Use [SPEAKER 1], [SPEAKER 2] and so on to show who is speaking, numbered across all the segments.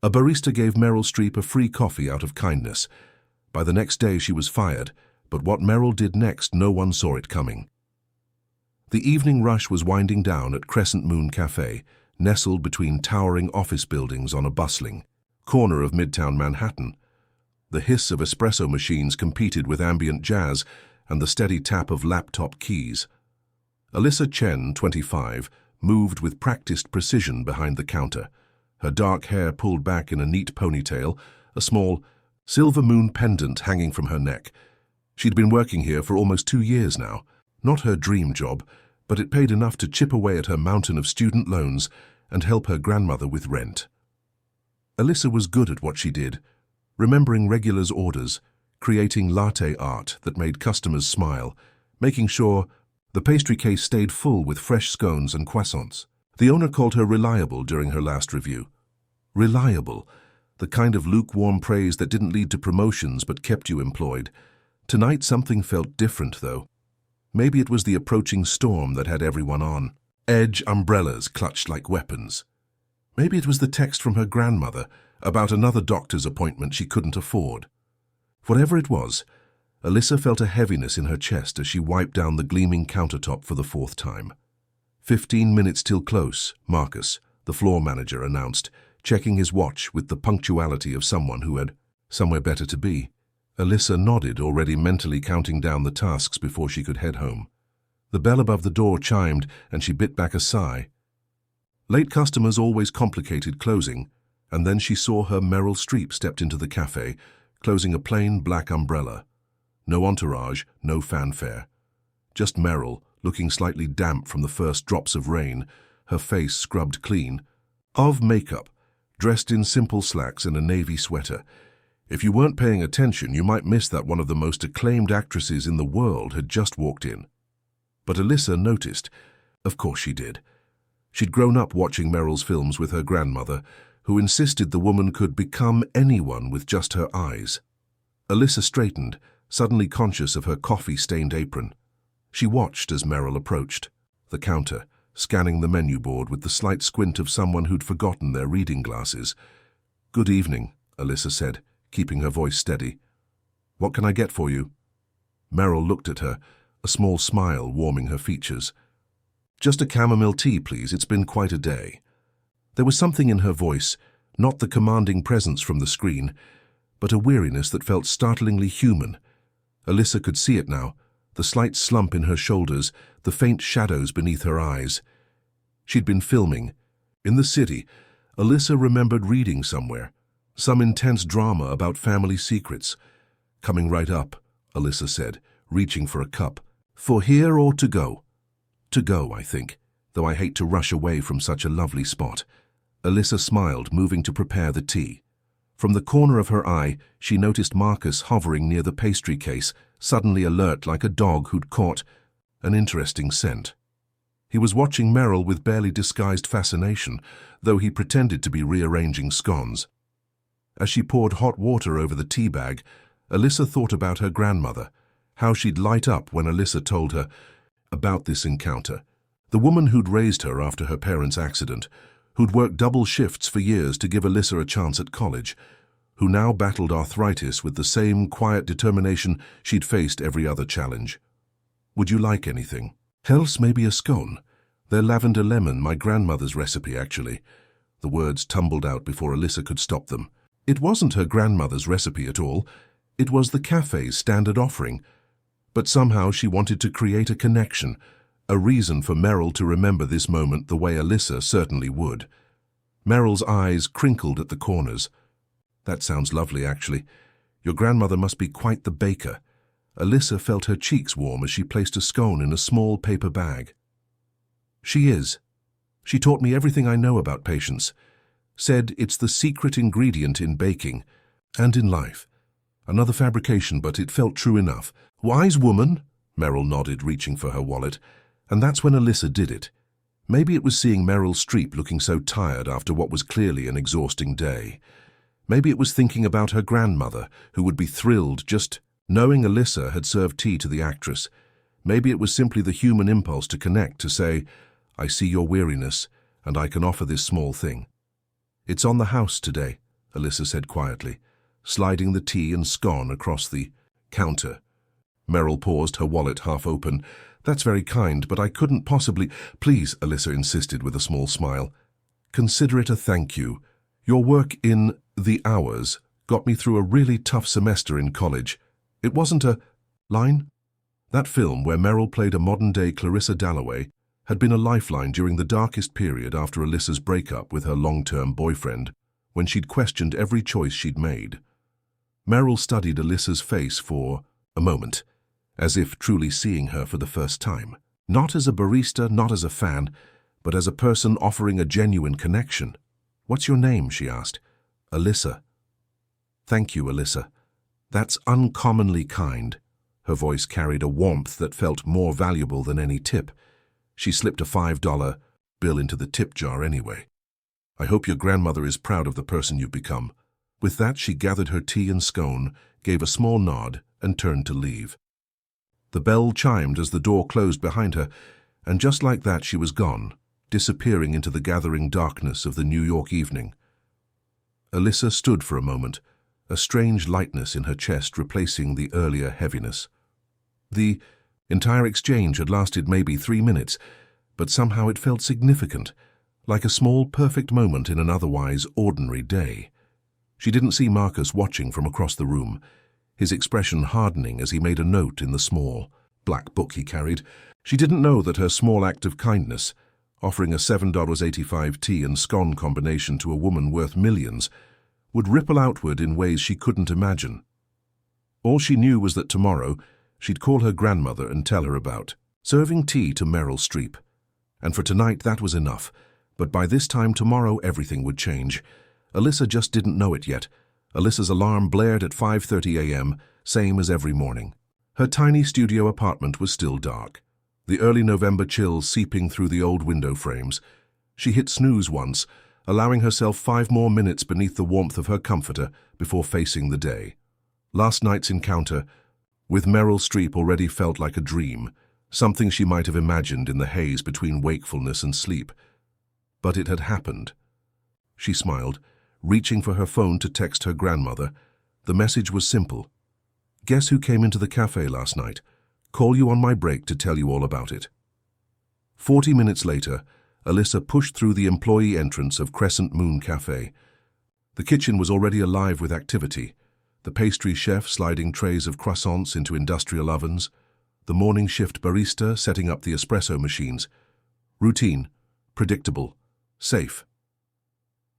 [SPEAKER 1] A barista gave Meryl Streep a free coffee out of kindness. By the next day she was fired, but what Meryl did next, no one saw it coming. The evening rush was winding down at Crescent Moon Cafe, nestled between towering office buildings on a bustling corner of Midtown Manhattan. The hiss of espresso machines competed with ambient jazz and the steady tap of laptop keys. Alyssa Chen, 25, moved with practiced precision behind the counter, her dark hair pulled back in a neat ponytail, a small silver moon pendant hanging from her neck. She'd been working here for almost 2 years now. Not her dream job, but it paid enough to chip away at her mountain of student loans and help her grandmother with rent. Alyssa was good at what she did, remembering regulars' orders, creating latte art that made customers smile, making sure the pastry case stayed full with fresh scones and croissants. The owner called her reliable during her last review. Reliable, the kind of lukewarm praise that didn't lead to promotions but kept you employed. Tonight something felt different, though. Maybe it was the approaching storm that had everyone on edge, umbrellas clutched like weapons. Maybe it was the text from her grandmother about another doctor's appointment she couldn't afford. Whatever it was, Alyssa felt a heaviness in her chest as she wiped down the gleaming countertop for the 4th time. 15 minutes till close, Marcus, the floor manager, announced, checking his watch with the punctuality of someone who had somewhere better to be. Alyssa nodded, already mentally counting down the tasks before she could head home. The bell above the door chimed, and she bit back a sigh. Late customers always complicated closing, and then she saw her Meryl Streep stepped into the cafe, closing a plain black umbrella. No entourage, no fanfare. Just Meryl, looking slightly damp from the first drops of rain, her face scrubbed clean. Of makeup, dressed in simple slacks and a navy sweater. If you weren't paying attention, you might miss that one of the most acclaimed actresses in the world had just walked in. But Alyssa noticed. Of course she did. She'd grown up watching Meryl's films with her grandmother, who insisted the woman could become anyone with just her eyes. Alyssa straightened, suddenly conscious of her coffee-stained apron. She watched as Meryl approached the counter, scanning the menu board with the slight squint of someone who'd forgotten their reading glasses. "Good evening," Alyssa said, keeping her voice steady. "What can I get for you?" Meryl looked at her, a small smile warming her features. "Just a chamomile tea, please. It's been quite a day." There was something in her voice, not the commanding presence from the screen, but a weariness that felt startlingly human. Alyssa could see it now, the slight slump in her shoulders, the faint shadows beneath her eyes. She'd been filming. In the city, Alyssa remembered reading somewhere, some intense drama about family secrets. "Coming right up," Alyssa said, reaching for a cup. "For here or to go?" "To go, I think, though I hate to rush away from such a lovely spot." Alyssa smiled, moving to prepare the tea. From the corner of her eye, she noticed Marcus hovering near the pastry case, suddenly alert like a dog who'd caught an interesting scent. He was watching Meryl with barely disguised fascination, though he pretended to be rearranging scones. As she poured hot water over the tea bag, Alyssa thought about her grandmother, how she'd light up when Alyssa told her about this encounter. The woman who'd raised her after her parents' accident, who'd worked double shifts for years to give Alyssa a chance at college, who now battled arthritis with the same quiet determination she'd faced every other challenge. "Would you like anything?" "Else maybe a scone. They're lavender lemon, my grandmother's recipe, actually." The words tumbled out before Alyssa could stop them. It wasn't her grandmother's recipe at all. It was the cafe's standard offering. But somehow she wanted to create a connection, a reason for Meryl to remember this moment the way Alyssa certainly would. Meryl's eyes crinkled at the corners. "That sounds lovely, actually. Your grandmother must be quite the baker." Alyssa felt her cheeks warm as she placed a scone in a small paper bag. "She is. She taught me everything I know about patience. Said it's the secret ingredient in baking and in life. Another fabrication, but it felt true enough." "Wise woman," Meryl nodded, reaching for her wallet. And that's when Alyssa did it. Maybe it was seeing Meryl Streep looking so tired after what was clearly an exhausting day. Maybe it was thinking about her grandmother, who would be thrilled just knowing Alyssa had served tea to the actress. Maybe it was simply the human impulse to connect, to say, "I see your weariness, and I can offer this small thing." "It's on the house today," Alyssa said quietly, sliding the tea and scone across the counter. Meryl paused, her wallet half open. "That's very kind, but I couldn't possibly—" "Please," Alyssa insisted with a small smile. "Consider it a thank you. Your work in the hours got me through a really tough semester in college. It wasn't a line." That film, where Meryl played a modern-day Clarissa Dalloway, had been a lifeline during the darkest period after Alyssa's breakup with her long-term boyfriend, when she'd questioned every choice she'd made. Meryl studied Alyssa's face for a moment, as if truly seeing her for the first time. Not as a barista, not as a fan, but as a person offering a genuine connection. "What's your name?" she asked. "Alyssa." "Thank you, Alyssa. That's uncommonly kind." Her voice carried a warmth that felt more valuable than any tip. She slipped a $5 bill into the tip jar anyway. "I hope your grandmother is proud of the person you've become." With that, she gathered her tea and scone, gave a small nod, and turned to leave. The bell chimed as the door closed behind her, and just like that she was gone, disappearing into the gathering darkness of the New York evening. Alyssa stood for a moment, a strange lightness in her chest replacing the earlier heaviness. The entire exchange had lasted maybe 3 minutes, but somehow it felt significant, like a small, perfect moment in an otherwise ordinary day. She didn't see Marcus watching from across the room, his expression hardening as he made a note in the small, black book he carried. She didn't know that her small act of kindness, offering a $7.85 tea and scone combination to a woman worth millions, would ripple outward in ways she couldn't imagine. All she knew was that tomorrow she'd call her grandmother and tell her about serving tea to Meryl Streep. And for tonight that was enough, but by this time tomorrow everything would change. Alyssa just didn't know it yet. Alyssa's alarm blared at 5:30 a.m., same as every morning. Her tiny studio apartment was still dark, the early November chill seeping through the old window frames. She hit snooze once, allowing herself 5 more minutes beneath the warmth of her comforter before facing the day. Last night's encounter with Meryl Streep already felt like a dream, something she might have imagined in the haze between wakefulness and sleep. But it had happened. She smiled, reaching for her phone to text her grandmother. The message was simple. "Guess who came into the cafe last night? Call you on my break to tell you all about it." 40 minutes later, Alyssa pushed through the employee entrance of Crescent Moon Cafe. The kitchen was already alive with activity, the pastry chef sliding trays of croissants into industrial ovens, the morning shift barista setting up the espresso machines. Routine, predictable, safe.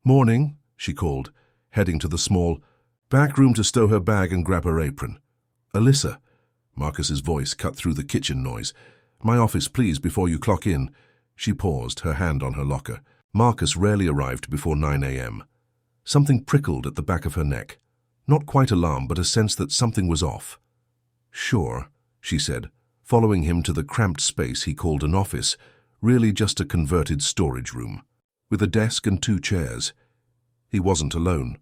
[SPEAKER 1] "Morning," she called, heading to the small back room to stow her bag and grab her apron. "Alyssa," Marcus's voice cut through the kitchen noise. "My office, please, before you clock in." She paused, her hand on her locker. Marcus rarely arrived before 9 a.m. Something prickled at the back of her neck. Not quite alarm, but a sense that something was off. "Sure," she said, following him to the cramped space he called an office, really just a converted storage room, with a desk and 2 chairs. He wasn't alone.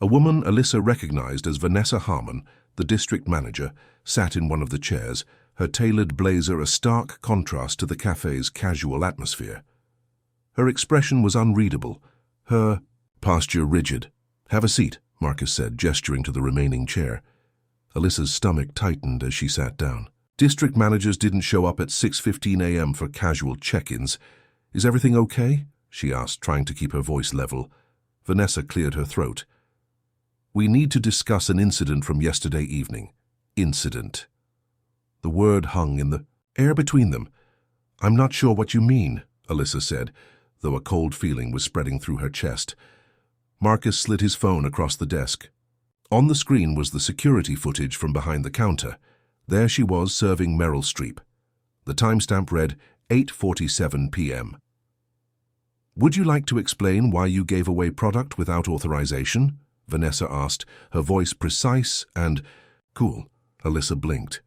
[SPEAKER 1] A woman Alyssa recognized as Vanessa Harmon, the district manager, sat in one of the chairs, her tailored blazer a stark contrast to the cafe's casual atmosphere. Her expression was unreadable, her posture rigid. "Have a seat," Marcus said, gesturing to the remaining chair. Alyssa's stomach tightened as she sat down. District managers didn't show up at 6:15 a.m. for casual check-ins. "Is everything okay?" she asked, trying to keep her voice level. Vanessa cleared her throat. "We need to discuss an incident from yesterday evening." Incident. The word hung in the air between them. "I'm not sure what you mean," Alyssa said, though a cold feeling was spreading through her chest. Marcus slid his phone across the desk. On the screen was the security footage from behind the counter. There she was serving Meryl Streep. The timestamp read 8:47 p.m. "Would you like to explain why you gave away product without authorization?" Vanessa asked, her voice precise and cool. Alyssa blinked.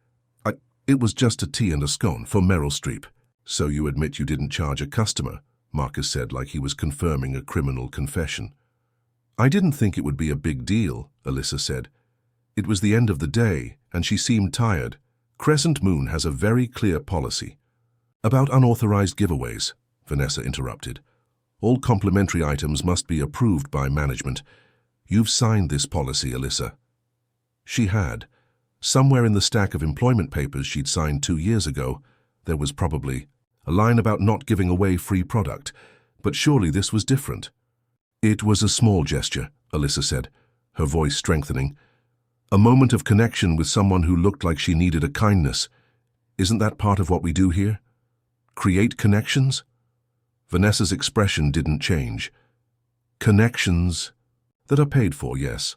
[SPEAKER 1] It was just a tea and a scone for Meryl Streep." "So you admit you didn't charge a customer," Marcus said, like he was confirming a criminal confession. "I didn't think it would be a big deal," Alyssa said. It was the end of the day, and she seemed tired. "Crescent Moon has a very clear policy." "About unauthorized giveaways," Vanessa interrupted. "All complimentary items must be approved by management. "You've signed this policy, Alyssa." She had. Somewhere in the stack of employment papers she'd signed 2 years ago, there was probably a line about not giving away free product, but surely this was different. "It was a small gesture," Alyssa said, her voice strengthening. "A moment of connection with someone who looked like she needed a kindness. Isn't that part of what we do here? Create connections?" Vanessa's expression didn't change. "Connections that are paid for, yes."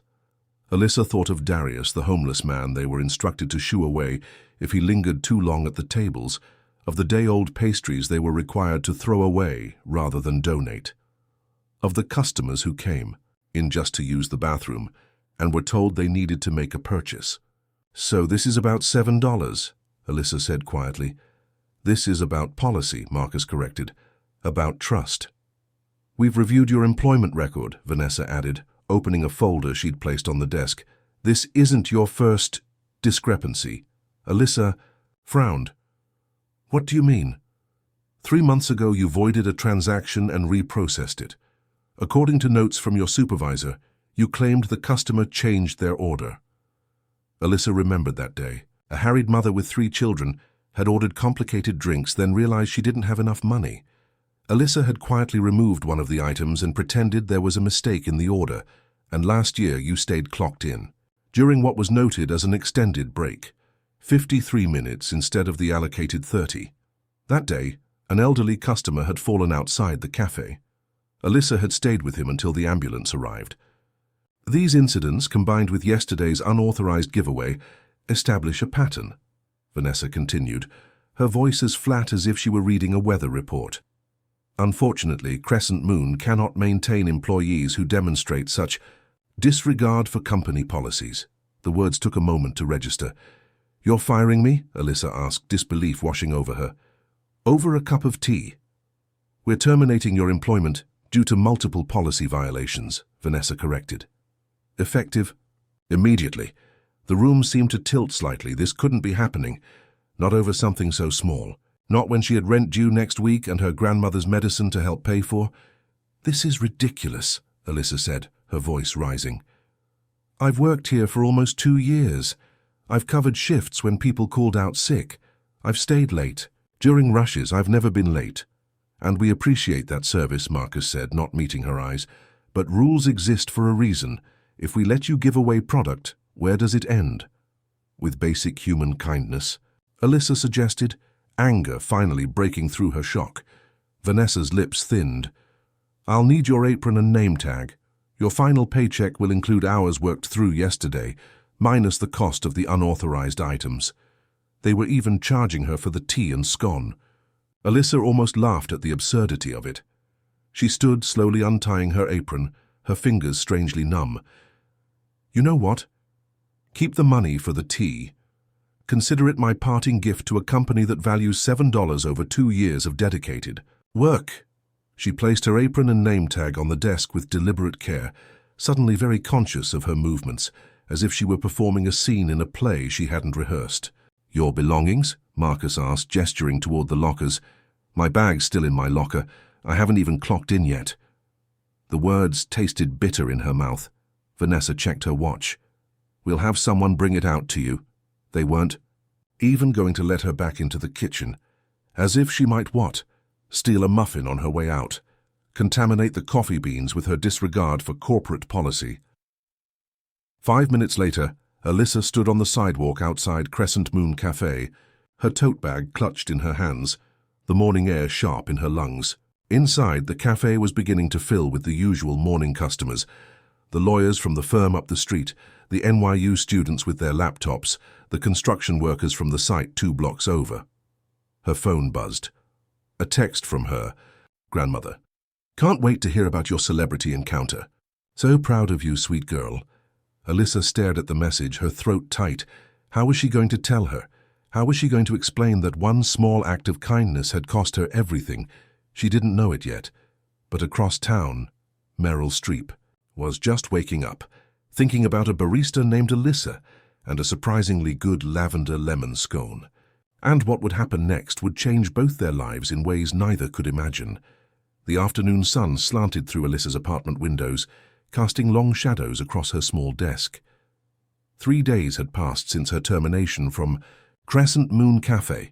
[SPEAKER 1] Alyssa thought of Darius, the homeless man they were instructed to shoo away if he lingered too long at the tables, of the day-old pastries they were required to throw away rather than donate, of the customers who came in just to use the bathroom and were told they needed to make a purchase. "So this is about $7, Alyssa said quietly. "This is about policy," Marcus corrected. "About trust." "We've reviewed your employment record," Vanessa added, opening a folder she'd placed on the desk. "This isn't your first discrepancy." Alyssa frowned. "What do you mean?" "3 months ago you voided a transaction and reprocessed it. According to notes from your supervisor, you claimed the customer changed their order." Alyssa remembered that day. A harried mother with 3 children had ordered complicated drinks, then realized she didn't have enough money. Alyssa had quietly removed one of the items and pretended there was a mistake in the order, and last year you stayed clocked in, during what was noted as an extended break, 53 minutes instead of the allocated 30. That day, an elderly customer had fallen outside the cafe. Alyssa had stayed with him until the ambulance arrived. "These incidents, combined with yesterday's unauthorized giveaway, establish a pattern," Vanessa continued, her voice as flat as if she were reading a weather report. "Unfortunately, Crescent Moon cannot maintain employees who demonstrate such disregard for company policies." The words took a moment to register. "You're firing me?" Alyssa asked, disbelief washing over her. "Over a cup of tea." "We're terminating your employment due to multiple policy violations," Vanessa corrected. "Effective immediately." The room seemed to tilt slightly. This couldn't be happening. Not over something so small. Not when she had rent due next week and her grandmother's medicine to help pay for. "This is ridiculous," Alyssa said, her voice rising. "I've worked here for almost 2 years. I've covered shifts when people called out sick. I've stayed late. During rushes, I've never been late. And we appreciate that service," Marcus said, not meeting her eyes. "But rules exist for a reason. If we let you give away product, where does it end?" "With basic human kindness," Alyssa suggested, anger finally breaking through her shock. Vanessa's lips thinned. "I'll need your apron and name tag. Your final paycheck will include hours worked through yesterday, minus the cost of the unauthorized items." They were even charging her for the tea and scone. Alyssa almost laughed at the absurdity of it. She stood, slowly untying her apron, her fingers strangely numb. "You know what? Keep the money for the tea. Consider it my parting gift to a company that values $7 over 2 years of dedicated work." She placed her apron and name tag on the desk with deliberate care, suddenly very conscious of her movements, as if she were performing a scene in a play she hadn't rehearsed. "Your belongings?" Marcus asked, gesturing toward the lockers. "My bag's still in my locker. I haven't even clocked in yet." The words tasted bitter in her mouth. Vanessa checked her watch. "We'll have someone bring it out to you." They weren't even going to let her back into the kitchen. As if she might what? Steal a muffin on her way out. Contaminate the coffee beans with her disregard for corporate policy. 5 minutes later, Alyssa stood on the sidewalk outside Crescent Moon Cafe, her tote bag clutched in her hands, the morning air sharp in her lungs. Inside, the cafe was beginning to fill with the usual morning customers. The lawyers from the firm up the street, the NYU students with their laptops, the construction workers from the site 2 blocks over. Her phone buzzed. A text from her grandmother. "Can't wait to hear about your celebrity encounter. So proud of you, sweet girl." Alyssa stared at the message, her throat tight. How was she going to tell her? How was she going to explain that one small act of kindness had cost her everything? She didn't know it yet. But across town, Meryl Streep was just waking up, thinking about a barista named Alyssa and a surprisingly good lavender lemon scone. And what would happen next would change both their lives in ways neither could imagine. The afternoon sun slanted through Alyssa's apartment windows, casting long shadows across her small desk. 3 days had passed since her termination from Crescent Moon Cafe.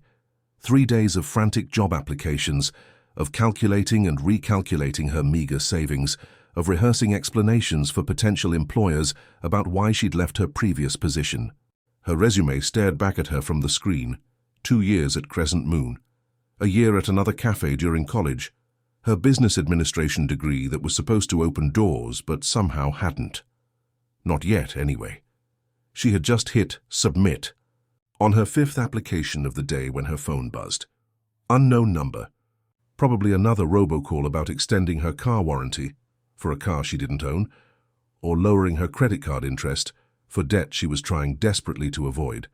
[SPEAKER 1] 3 days of frantic job applications, of calculating and recalculating her meager savings, of rehearsing explanations for potential employers about why she'd left her previous position. Her resume stared back at her from the screen. 2 years at Crescent Moon. A year at another cafe during college. Her business administration degree that was supposed to open doors but somehow hadn't. Not yet, anyway. She had just hit submit on her 5th application of the day when her phone buzzed. Unknown number. Probably another robocall about extending her car warranty for a car she didn't own, or lowering her credit card interest for debt she was trying desperately to avoid.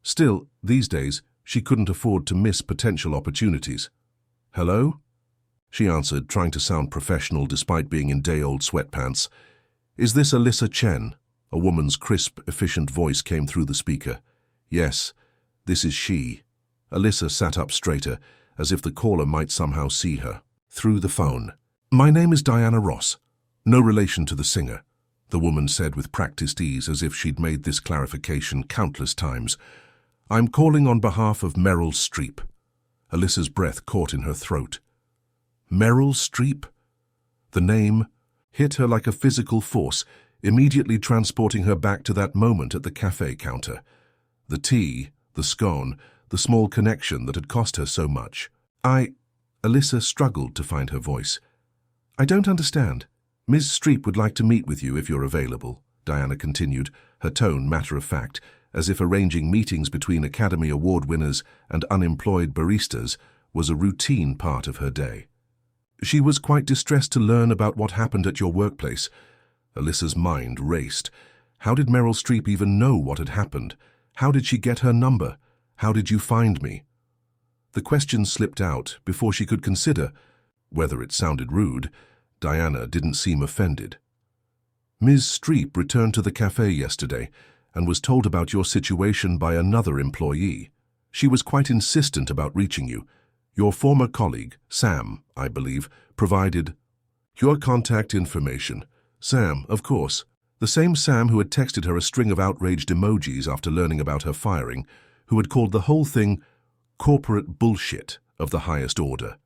[SPEAKER 1] Still, these days, she couldn't afford to miss potential opportunities. "Hello?" she answered, trying to sound professional despite being in day-old sweatpants. "Is this Alyssa Chen?" A woman's crisp, efficient voice came through the speaker. "Yes, this is she." Alyssa sat up straighter, as if the caller might somehow see her. Through the phone. "My name is Diana Ross. No relation to the singer," the woman said with practiced ease, as if she'd made this clarification countless times. "I'm calling on behalf of Meryl Streep." Alyssa's breath caught in her throat. Meryl Streep? The name hit her like a physical force, immediately transporting her back to that moment at the cafe counter. The tea, the scone, the small connection that had cost her so much. Alyssa struggled to find her voice. "I don't understand. Ms. Streep would like to meet with you if you're available," Diana continued, her tone matter-of-fact, as if arranging meetings between Academy Award winners and unemployed baristas was a routine part of her day. "She was quite distressed to learn about what happened at your workplace." Alyssa's mind raced. How did Meryl Streep even know what had happened? How did she get her number? How did you find me? The question slipped out before she could consider whether it sounded rude. Diana didn't seem offended. "Ms. Streep returned to the cafe yesterday and was told about your situation by another employee. She was quite insistent about reaching you. Your former colleague, Sam, I believe, provided your contact information." Sam, of course. The same Sam who had texted her a string of outraged emojis after learning about her firing, who had called the whole thing corporate bullshit of the highest order.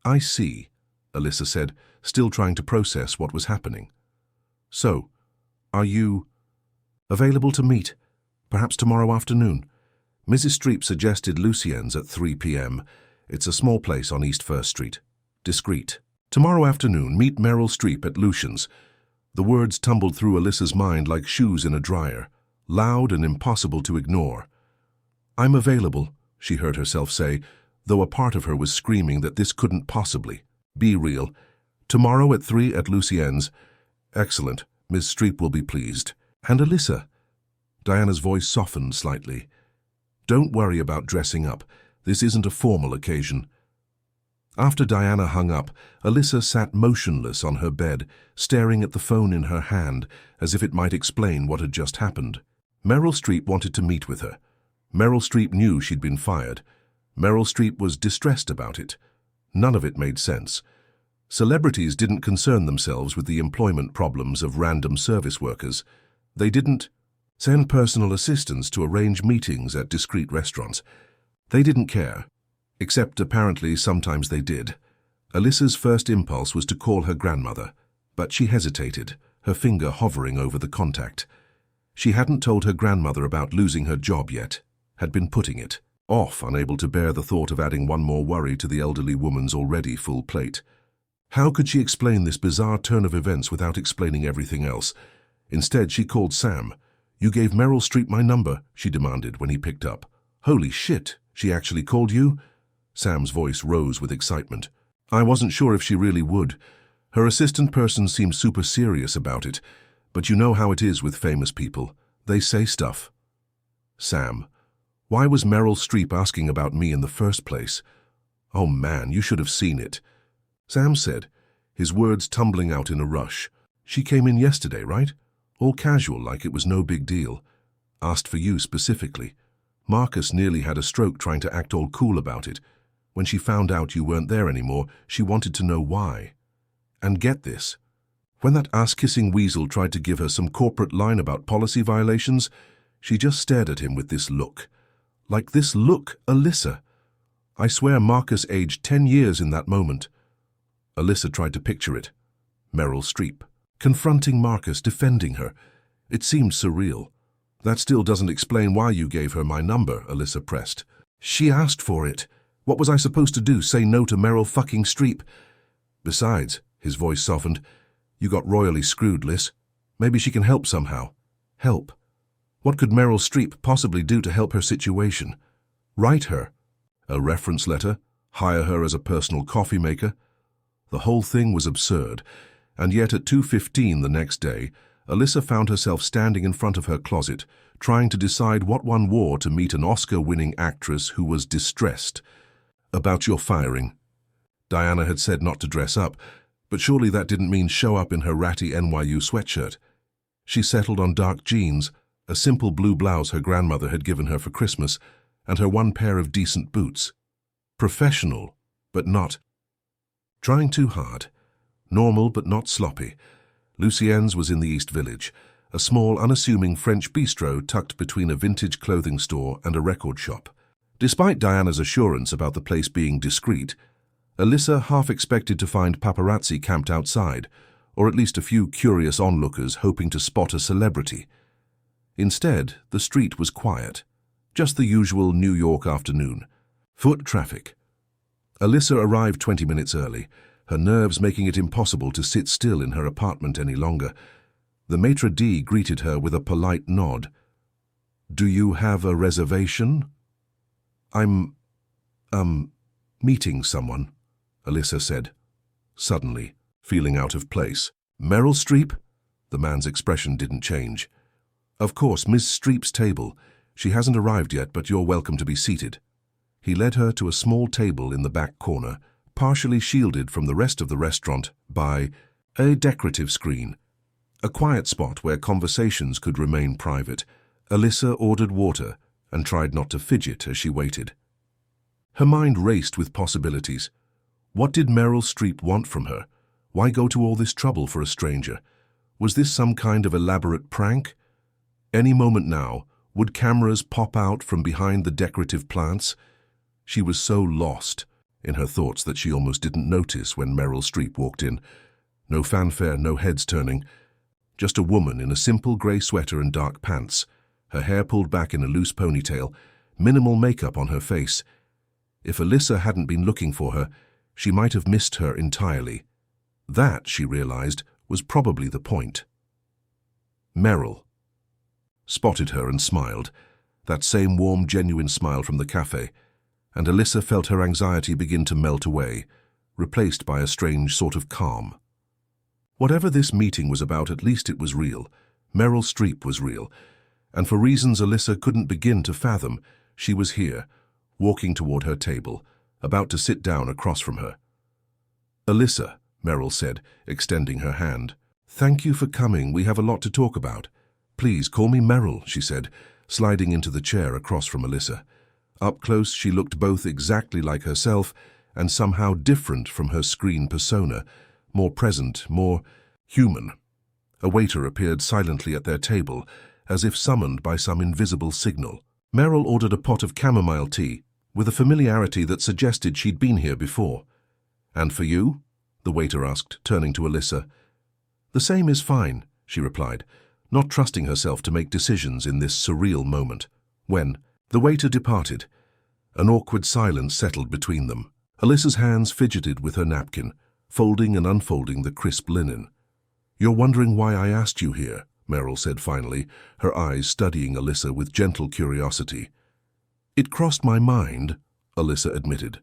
[SPEAKER 1] "I see," Alyssa said, still trying to process what was happening. "So, are you available to meet? Perhaps tomorrow afternoon?" Mrs. Streep suggested Lucien's at 3 p.m. It's a small place on East First Street. Discreet. "Tomorrow afternoon, meet Meryl Streep at Lucien's." The words tumbled through Alyssa's mind like shoes in a dryer, loud and impossible to ignore. "I'm available," she heard herself say, though a part of her was screaming that this couldn't possibly be real. "Tomorrow at 3 at Lucien's." "Excellent. Miss Streep will be pleased." "And Alyssa." Diana's voice softened slightly. "Don't worry about dressing up. This isn't a formal occasion." After Diana hung up, Alyssa sat motionless on her bed, staring at the phone in her hand as if it might explain what had just happened. Meryl Streep wanted to meet with her. Meryl Streep knew she'd been fired. Meryl Streep was distressed about it. None of it made sense. Celebrities didn't concern themselves with the employment problems of random service workers. They didn't send personal assistants to arrange meetings at discreet restaurants. They didn't care. Except apparently sometimes they did. Alyssa's first impulse was to call her grandmother, but she hesitated, her finger hovering over the contact. She hadn't told her grandmother about losing her job yet, had been putting it off, unable to bear the thought of adding one more worry to the elderly woman's already full plate. How could she explain this bizarre turn of events without explaining everything else? Instead, she called Sam. "You gave Meryl Streep my number," she demanded when he picked up. "Holy shit, she actually called you?" Sam's voice rose with excitement. "I wasn't sure if she really would. Her assistant person seemed super serious about it, but you know how it is with famous people. They say stuff." "Sam, why was Meryl Streep asking about me in the first place?" "Oh man, you should have seen it," Sam said, his words tumbling out in a rush. "She came in yesterday, right? All casual, like it was no big deal. Asked for you specifically. Marcus nearly had a stroke trying to act all cool about it. When she found out you weren't there anymore, she wanted to know why. And get this, When that ass-kissing weasel tried to give her some corporate line about policy violations, she just stared at him with this look. Like this look, Alyssa. I swear Marcus aged 10 years in that moment. Alyssa tried to picture it. Meryl Streep, confronting Marcus, defending her. It seemed surreal. That still doesn't explain why you gave her my number, Alyssa pressed. She asked for it. What was I supposed to do, say no to Meryl fucking Streep? Besides, his voice softened, you got royally screwed, Liz. Maybe she can help somehow. Help? What could Meryl Streep possibly do to help her situation? Write her? A reference letter? Hire her as a personal coffee maker? The whole thing was absurd, and yet at 2:15 the next day, Alyssa found herself standing in front of her closet, trying to decide what one wore to meet an Oscar-winning actress who was distressed. About your firing. Diana had said not to dress up, but surely that didn't mean show up in her ratty NYU sweatshirt. She settled on dark jeans, a simple blue blouse her grandmother had given her for Christmas, and her one pair of decent boots. Professional, but not. Trying too hard. Normal, but not sloppy. Lucien's was in the East Village, a small, unassuming French bistro tucked between a vintage clothing store and a record shop. Despite Diana's assurance about the place being discreet, Alyssa half expected to find paparazzi camped outside, or at least a few curious onlookers hoping to spot a celebrity. Instead, the street was quiet, just the usual New York afternoon. Foot traffic. Alyssa arrived 20 minutes early, her nerves making it impossible to sit still in her apartment any longer. The maitre d' greeted her with a polite nod. "Do you have a reservation?" I'm meeting someone," Alyssa said, suddenly, feeling out of place. "Meryl Streep?" The man's expression didn't change. "Of course, Miss Streep's table. She hasn't arrived yet, but you're welcome to be seated." He led her to a small table in the back corner, partially shielded from the rest of the restaurant by a decorative screen. A quiet spot where conversations could remain private. Alyssa ordered water and tried not to fidget as she waited. Her mind raced with possibilities. What did Meryl Streep want from her? Why go to all this trouble for a stranger? Was this some kind of elaborate prank? Any moment now, would cameras pop out from behind the decorative plants? She was so lost in her thoughts that she almost didn't notice when Meryl Streep walked in. No fanfare, no heads turning. Just a woman in a simple grey sweater and dark pants, her hair pulled back in a loose ponytail, minimal makeup on her face. If Alyssa hadn't been looking for her, she might have missed her entirely. That, she realized, was probably the point. Meryl spotted her and smiled, that same warm, genuine smile from the cafe, and Alyssa felt her anxiety begin to melt away, replaced by a strange sort of calm. Whatever this meeting was about, at least it was real. Meryl Streep was real, and for reasons Alyssa couldn't begin to fathom, she was here, walking toward her table, about to sit down across from her. "Alyssa," Meryl said, extending her hand. "Thank you for coming. We have a lot to talk about." "Please call me Meryl," she said, sliding into the chair across from Alyssa. Up close, she looked both exactly like herself and somehow different from her screen persona, more present, more human. A waiter appeared silently at their table, as if summoned by some invisible signal. Meryl ordered a pot of chamomile tea, with a familiarity that suggested she'd been here before. "And for you?" the waiter asked, turning to Alyssa. "The same is fine," she replied, not trusting herself to make decisions in this surreal moment. When the waiter departed, an awkward silence settled between them. Alyssa's hands fidgeted with her napkin, folding and unfolding the crisp linen. "You're wondering why I asked you here," Meryl said finally, her eyes studying Alyssa with gentle curiosity. "It crossed my mind," Alyssa admitted.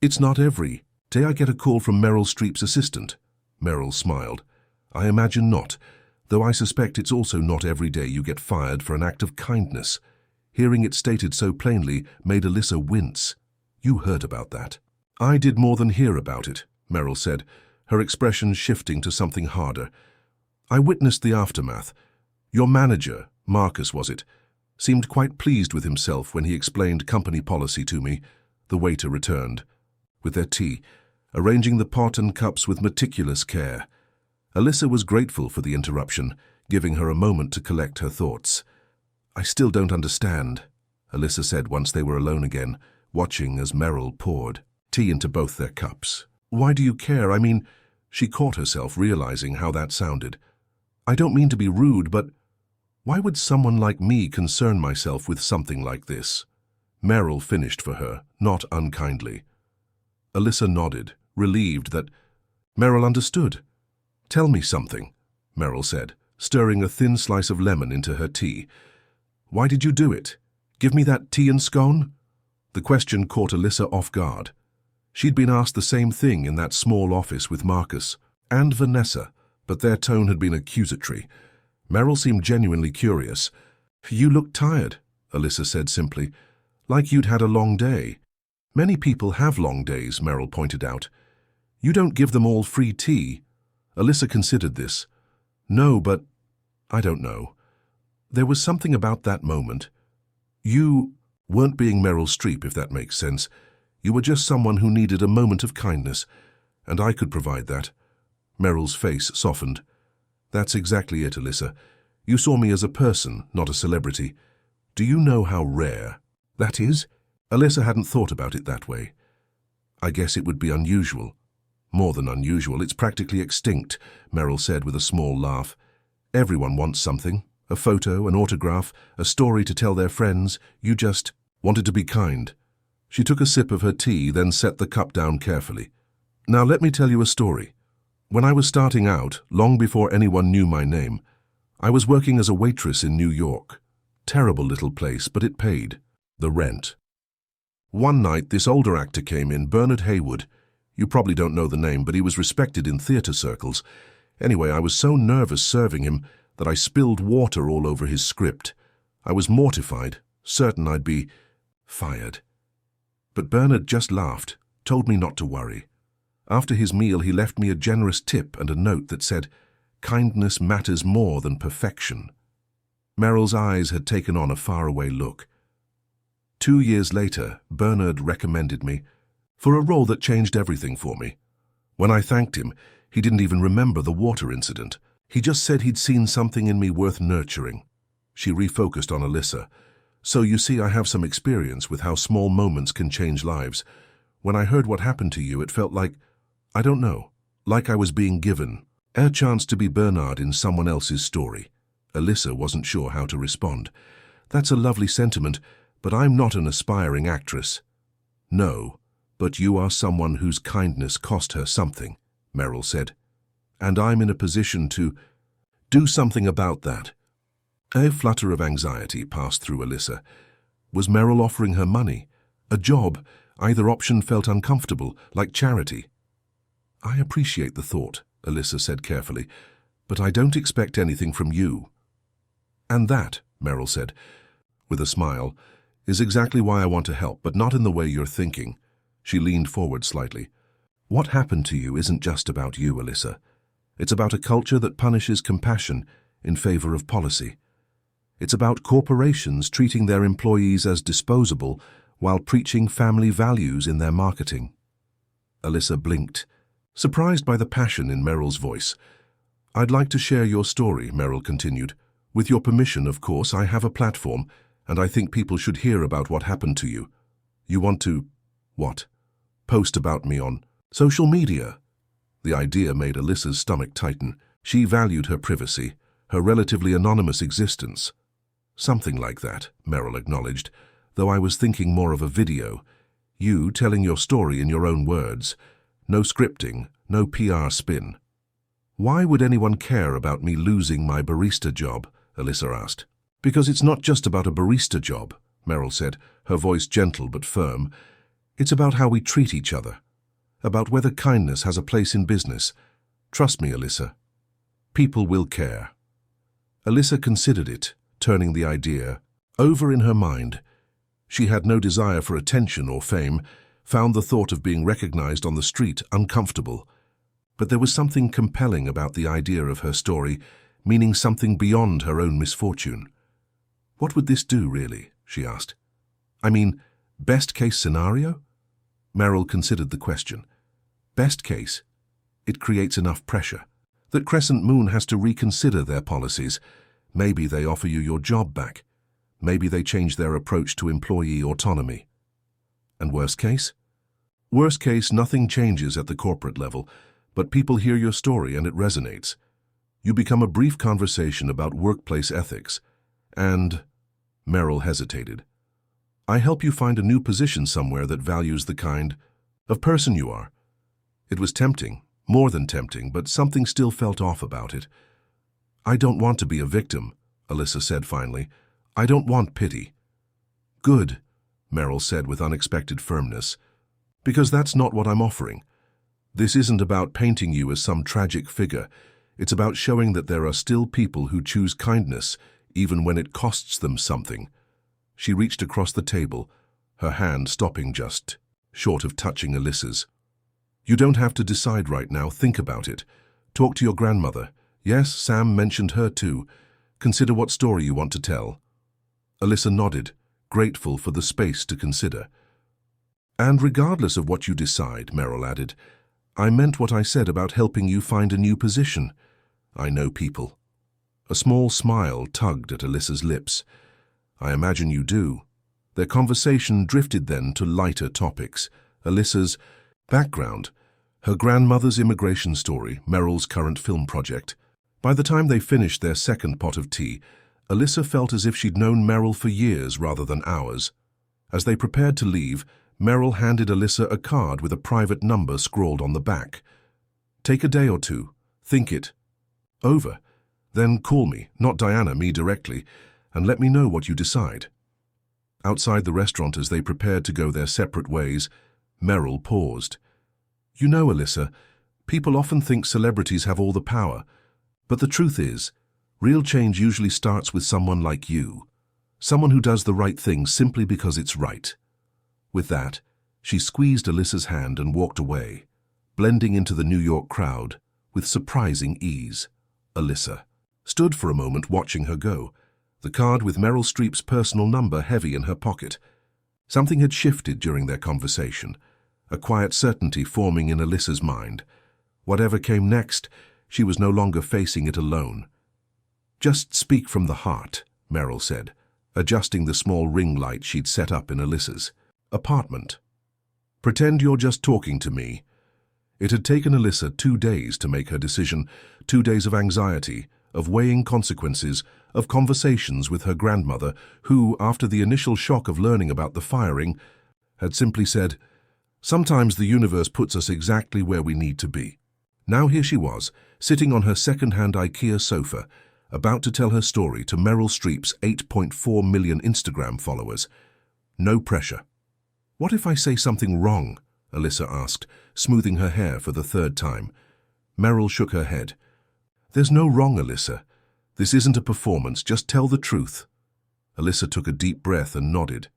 [SPEAKER 1] "It's not every day I get a call from Meryl Streep's assistant." Meryl smiled. "I imagine not, though I suspect it's also not every day you get fired for an act of kindness." Hearing it stated so plainly made Alyssa wince. "You heard about that." "I did more than hear about it," Meryl said, her expression shifting to something harder. "I witnessed the aftermath. Your manager, Marcus was it, seemed quite pleased with himself when he explained company policy to me." The waiter returned, with their tea, arranging the pot and cups with meticulous care. Alyssa was grateful for the interruption, giving her a moment to collect her thoughts. "I still don't understand," Alyssa said once they were alone again, watching as Meryl poured tea into both their cups. "Why do you care? I mean," she caught herself realizing how that sounded. "I don't mean to be rude, but why would someone like me concern myself with something like this?" Meryl finished for her, not unkindly. Alyssa nodded, relieved that Meryl understood. "Tell me something," Meryl said, stirring a thin slice of lemon into her tea. "Why did you do it? Give me that tea and scone?" The question caught Alyssa off guard. She'd been asked the same thing in that small office with Marcus and Vanessa, but their tone had been accusatory. Meryl seemed genuinely curious. "You look tired," Alyssa said simply, "like you'd had a long day." "Many people have long days," Meryl pointed out. "You don't give them all free tea." Alyssa considered this. "No, but I don't know. There was something about that moment. You weren't being Meryl Streep, if that makes sense. You were just someone who needed a moment of kindness, and I could provide that." Meryl's face softened. "That's exactly it, Alyssa. You saw me as a person, not a celebrity. Do you know how rare that is?" Alyssa hadn't thought about it that way. "I guess it would be unusual." "More than unusual, it's practically extinct," Meryl said with a small laugh. "Everyone wants something. A photo, an autograph, a story to tell their friends. You just wanted to be kind." She took a sip of her tea, then set the cup down carefully. "Now let me tell you a story. When I was starting out, long before anyone knew my name, I was working as a waitress in New York. Terrible little place, but it paid the rent. One night, this older actor came in, Bernard Haywood. You probably don't know the name, but he was respected in theater circles. Anyway, I was so nervous serving him that I spilled water all over his script. I was mortified, certain I'd be fired. But Bernard just laughed, told me not to worry. After his meal, he left me a generous tip and a note that said, 'Kindness matters more than perfection.'" Meryl's eyes had taken on a faraway look. 2 years later, Bernard recommended me for a role that changed everything for me. When I thanked him, he didn't even remember the water incident. He just said he'd seen something in me worth nurturing. She refocused on Alyssa. "So you see, I have some experience with how small moments can change lives. When I heard what happened to you, it felt like, I don't know, like I was being given a chance to be Bernard in someone else's story." Alyssa wasn't sure how to respond. "That's a lovely sentiment, but I'm not an aspiring actress." "No, but you are someone whose kindness cost her something," Meryl said. "And I'm in a position to do something about that." A flutter of anxiety passed through Alyssa. Was Meryl offering her money? A job? Either option felt uncomfortable, like charity. "I appreciate the thought," Alyssa said carefully, "but I don't expect anything from you." "And that," Meryl said, with a smile, "is exactly why I want to help, but not in the way you're thinking." She leaned forward slightly. "What happened to you isn't just about you, Alyssa. It's about a culture that punishes compassion in favor of policy. It's about corporations treating their employees as disposable while preaching family values in their marketing." Alyssa blinked, surprised by the passion in Meryl's voice. "I'd like to share your story," Meryl continued. "With your permission, of course. I have a platform, and I think people should hear about what happened to you. You want to, what? Post about me on social media?" The idea made Alyssa's stomach tighten. She valued her privacy, her relatively anonymous existence. "Something like that," Meryl acknowledged, "though I was thinking more of a video. You telling your story in your own words. No scripting, no PR spin." "Why would anyone care about me losing my barista job?" Alyssa asked. "Because it's not just about a barista job," Meryl said, her voice gentle but firm. "It's about how we treat each other, about whether kindness has a place in business. Trust me, Alyssa. People will care." Alyssa considered it, turning the idea over in her mind. She had no desire for attention or fame, found the thought of being recognized on the street uncomfortable. But there was something compelling about the idea of her story, meaning something beyond her own misfortune. "What would this do, really?" she asked. "I mean, best case scenario?" Meryl considered the question. "Best case, it creates enough pressure. That Crescent Moon has to reconsider their policies. Maybe they offer you your job back. Maybe they change their approach to employee autonomy. And worst case? Worst case, nothing changes at the corporate level, but people hear your story and it resonates. You become a brief conversation about workplace ethics. And Meryl hesitated. I help you find a new position somewhere that values the kind of person you are. It was tempting, more than tempting, but something still felt off about it. I don't want to be a victim, Alyssa said finally. I don't want pity. Good, Meryl said with unexpected firmness, because that's not what I'm offering. This isn't about painting you as some tragic figure. It's about showing that there are still people who choose kindness, even when it costs them something. She reached across the table, her hand stopping just short of touching Alyssa's. You don't have to decide right now. Think about it. Talk to your grandmother. Yes, Sam mentioned her too. Consider what story you want to tell. Alyssa nodded, grateful for the space to consider. And regardless of what you decide, Meryl added, I meant what I said about helping you find a new position. I know people. A small smile tugged at Alyssa's lips. I imagine you do. Their conversation drifted then to lighter topics. Alyssa's background, her grandmother's immigration story, Meryl's current film project. By the time they finished their second pot of tea, Alyssa felt as if she'd known Meryl for years rather than hours. As they prepared to leave, Meryl handed Alyssa a card with a private number scrawled on the back. Take a day or two. Think it over. Then call me, not Diana, me directly, and let me know what you decide. Outside the restaurant as they prepared to go their separate ways, Meryl paused. You know, Alyssa, people often think celebrities have all the power, but the truth is, real change usually starts with someone like you, someone who does the right thing simply because it's right. With that, she squeezed Alyssa's hand and walked away, blending into the New York crowd with surprising ease. Alyssa stood for a moment watching her go, the card with Meryl Streep's personal number heavy in her pocket. Something had shifted during their conversation, a quiet certainty forming in Alyssa's mind. Whatever came next, she was no longer facing it alone. Just speak from the heart, Meryl said, adjusting the small ring light she'd set up in Alyssa's apartment. Pretend you're just talking to me. It had taken Alyssa 2 days to make her decision, 2 days of anxiety, of weighing consequences, of conversations with her grandmother, who, after the initial shock of learning about the firing, had simply said, sometimes the universe puts us exactly where we need to be. Now here she was, sitting on her second-hand IKEA sofa, about to tell her story to Meryl Streep's 8.4 million Instagram followers. No pressure. What if I say something wrong? Alyssa asked, smoothing her hair for the 3rd time. Meryl shook her head. There's no wrong, Alyssa. This isn't a performance, just tell the truth. Alyssa took a deep breath and nodded.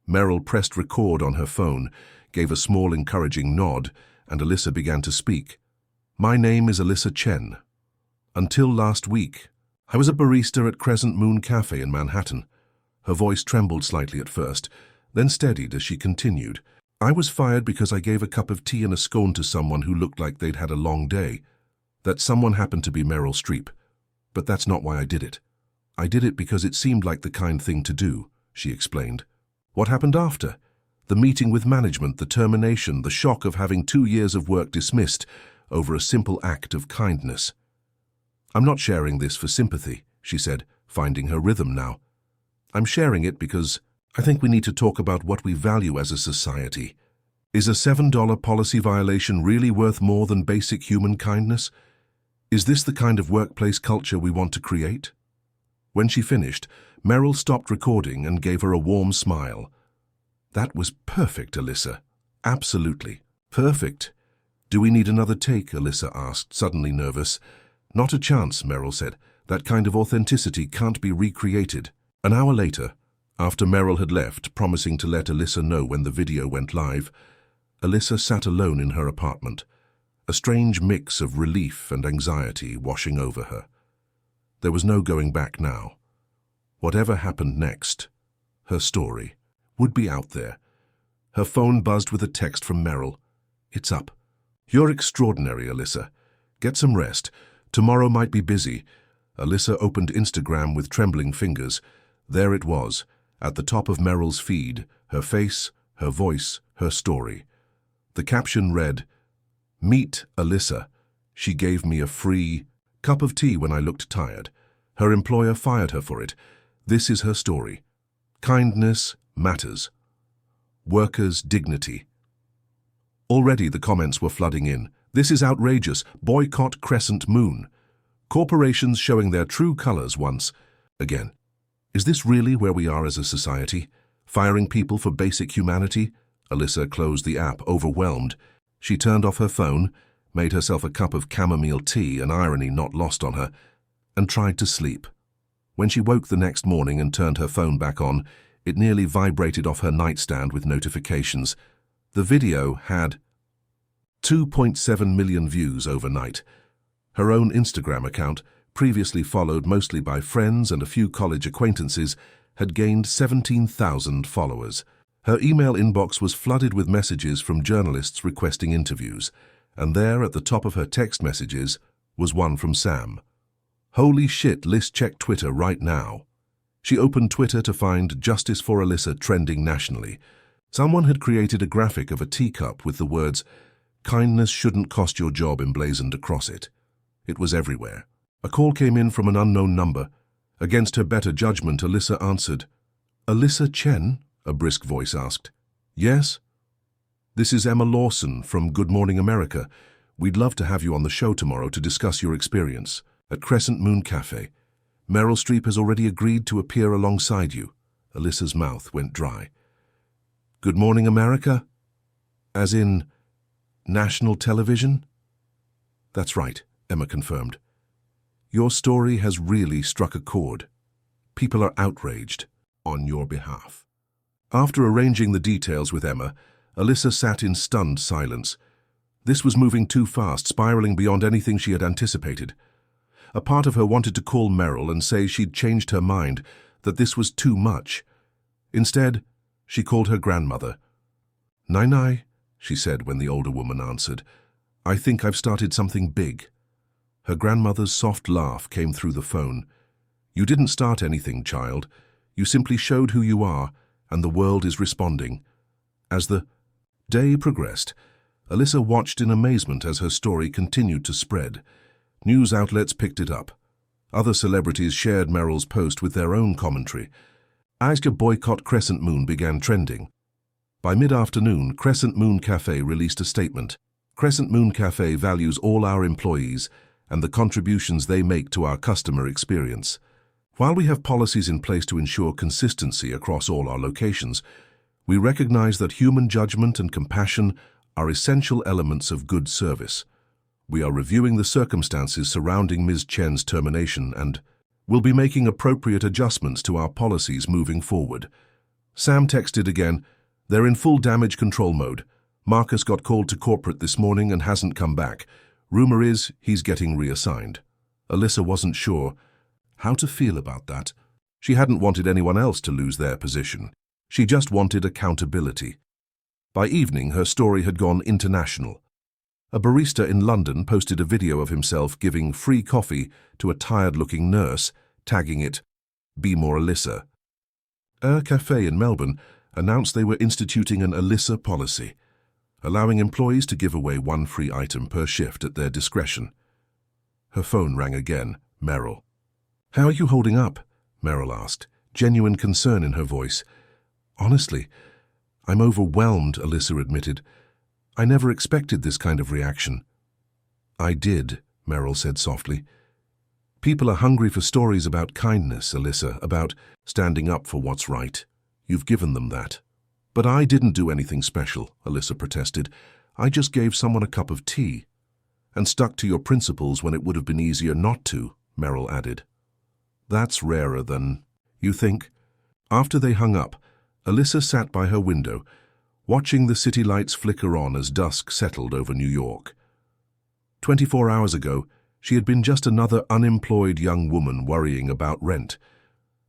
[SPEAKER 1] Meryl pressed record on her phone, gave a small encouraging nod, and Alyssa began to speak. My name is Alyssa Chen. Until last week, I was a barista at Crescent Moon Cafe in Manhattan. Her voice trembled slightly at first, then steadied as she continued. I was fired because I gave a cup of tea and a scone to someone who looked like they'd had a long day. That someone happened to be Meryl Streep. But that's not why I did it. I did it because it seemed like the kind thing to do, she explained. What happened after? The meeting with management, the termination, the shock of having 2 years of work dismissed over a simple act of kindness. I'm not sharing this for sympathy, she said, finding her rhythm now. I'm sharing it because I think we need to talk about what we value as a society. Is a $7 policy violation really worth more than basic human kindness? Is this the kind of workplace culture we want to create? When she finished, Meryl stopped recording and gave her a warm smile. That was perfect, Alyssa. Absolutely. Perfect. Do we need another take? Alyssa asked, suddenly nervous. Not a chance, Meryl said. That kind of authenticity can't be recreated. An hour later, after Meryl had left, promising to let Alyssa know when the video went live, Alyssa sat alone in her apartment, a strange mix of relief and anxiety washing over her. There was no going back now. Whatever happened next, her story, would be out there. Her phone buzzed with a text from Meryl. It's up. You're extraordinary, Alyssa. Get some rest. Tomorrow might be busy. Alyssa opened Instagram with trembling fingers. There it was, at the top of Meryl's feed, her face, her voice, her story. The caption read, "Meet Alyssa. She gave me a free cup of tea when I looked tired. Her employer fired her for it. This is her story. Kindness matters. Workers' dignity." Already the comments were flooding in. "This is outrageous. Boycott Crescent Moon. Corporations showing their true colors once again. Is this really where we are as a society? Firing people for basic humanity?" Alyssa closed the app, overwhelmed. She turned off her phone, made herself a cup of chamomile tea, an irony not lost on her, and tried to sleep. When she woke the next morning and turned her phone back on, it nearly vibrated off her nightstand with notifications. The video had 2.7 million views overnight. Her own Instagram account, previously followed mostly by friends and a few college acquaintances, had gained 17,000 followers. Her email inbox was flooded with messages from journalists requesting interviews, and there at the top of her text messages was one from Sam. "Holy shit, Liz, check Twitter right now." She opened Twitter to find "Justice for Alyssa" trending nationally. Someone had created a graphic of a teacup with the words, "Kindness shouldn't cost your job" emblazoned across it. It was everywhere. A call came in from an unknown number. Against her better judgment, Alyssa answered. "Alyssa Chen?" a brisk voice asked. "Yes? This is Emma Lawson from Good Morning America. We'd love to have you on the show tomorrow to discuss your experience at Crescent Moon Cafe. Meryl Streep has already agreed to appear alongside you." Alyssa's mouth went dry. "Good Morning America? As in national television?" "That's right," Emma confirmed. "Your story has really struck a chord. People are outraged on your behalf." After arranging the details with Emma, Alyssa sat in stunned silence. This was moving too fast, spiraling beyond anything she had anticipated. A part of her wanted to call Meryl and say she'd changed her mind, that this was too much. Instead, she called her grandmother. "Nai-Nai," she said when the older woman answered. "I think I've started something big." Her grandmother's soft laugh came through the phone. "You didn't start anything, child. You simply showed who you are, and the world is responding." As the day progressed, Alyssa watched in amazement as her story continued to spread. News outlets picked it up. Other celebrities shared Meryl's post with their own commentary. Aska Boycott Crescent Moon began trending. By mid-afternoon, Crescent Moon Cafe released a statement. "Crescent Moon Cafe values all our employees and the contributions they make to our customer experience. While we have policies in place to ensure consistency across all our locations, we recognize that human judgment and compassion are essential elements of good service. We are reviewing the circumstances surrounding Ms. Chen's termination and will be making appropriate adjustments to our policies moving forward." Sam texted again, "They're in full damage control mode. Marcus got called to corporate this morning and hasn't come back. Rumor is he's getting reassigned." Alyssa wasn't sure how to feel about that. She hadn't wanted anyone else to lose their position. She just wanted accountability. By evening, her story had gone international. A barista in London posted a video of himself giving free coffee to a tired-looking nurse, tagging it, "Be More Alyssa." A cafe in Melbourne announced they were instituting an Alyssa policy, allowing employees to give away one free item per shift at their discretion. Her phone rang again. Meryl. "How are you holding up?" Meryl asked, genuine concern in her voice. "Honestly, I'm overwhelmed," Alyssa admitted. "I never expected this kind of reaction." "I did," Meryl said softly. "People are hungry for stories about kindness, Alyssa, about standing up for what's right. You've given them that." "But I didn't do anything special," Alyssa protested. "I just gave someone a cup of tea." "And stuck to your principles when it would have been easier not to," Meryl added. "That's rarer than you think." After they hung up, Alyssa sat by her window, watching the city lights flicker on as dusk settled over New York. 24 hours ago, she had been just another unemployed young woman worrying about rent.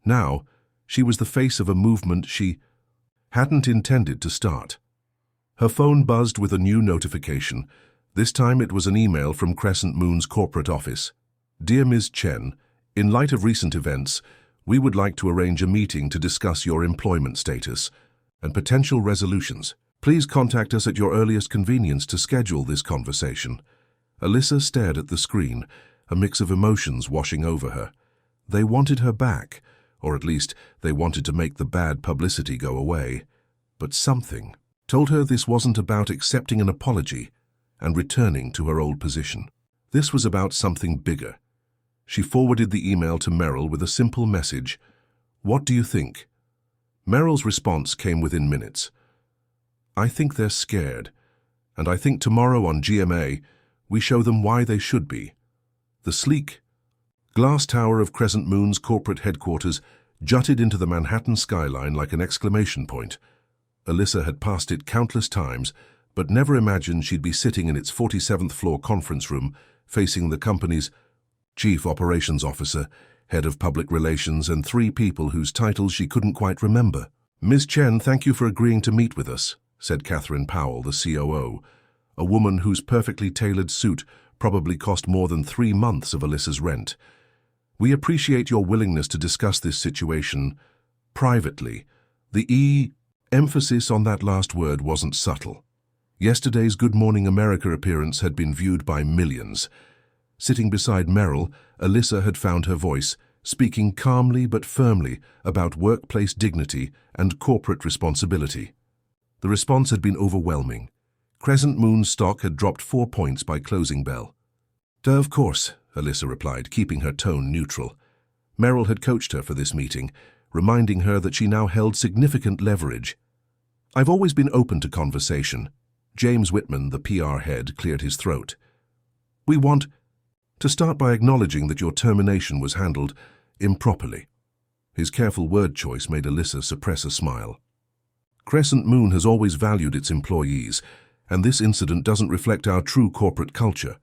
[SPEAKER 1] Now, she was the face of a movement she hadn't intended to start. Her phone buzzed with a new notification. This time it was an email from Crescent Moon's corporate office. Dear Ms. Chen, in light of recent events, we would like to arrange a meeting to discuss your employment status and potential resolutions. Please contact us at your earliest convenience to schedule this conversation. Alyssa stared at the screen, a mix of emotions washing over her. They wanted her back, or at least they wanted to make the bad publicity go away. But something told her this wasn't about accepting an apology and returning to her old position. This was about something bigger. She forwarded the email to Meryl with a simple message. "What do you think?" Meryl's response came within minutes. "I think they're scared, and I think tomorrow on GMA, we show them why they should be." The sleek glass tower of Crescent Moon's corporate headquarters jutted into the Manhattan skyline like an exclamation point. Alyssa had passed it countless times, but never imagined she'd be sitting in its 47th floor conference room, facing the company's chief operations officer, head of public relations, and 3 people whose titles she couldn't quite remember. "Ms. Chen, thank you for agreeing to meet with us," said Catherine Powell, the COO, a woman whose perfectly tailored suit probably cost more than 3 months of Alyssa's rent. "We appreciate your willingness to discuss this situation privately." The emphasis on that last word wasn't subtle. Yesterday's Good Morning America appearance had been viewed by millions. Sitting beside Meryl, Alyssa had found her voice, speaking calmly but firmly about workplace dignity and corporate responsibility. The response had been overwhelming. Crescent Moon's stock had dropped 4 points by closing bell. "Of course," Alyssa replied, keeping her tone neutral. Meryl had coached her for this meeting, reminding her that she now held significant leverage. "I've always been open to conversation." James Whitman, the PR head, cleared his throat. "We want to start by acknowledging that your termination was handled improperly." His careful word choice made Alyssa suppress a smile. "Crescent Moon has always valued its employees, and this incident doesn't reflect our true corporate culture."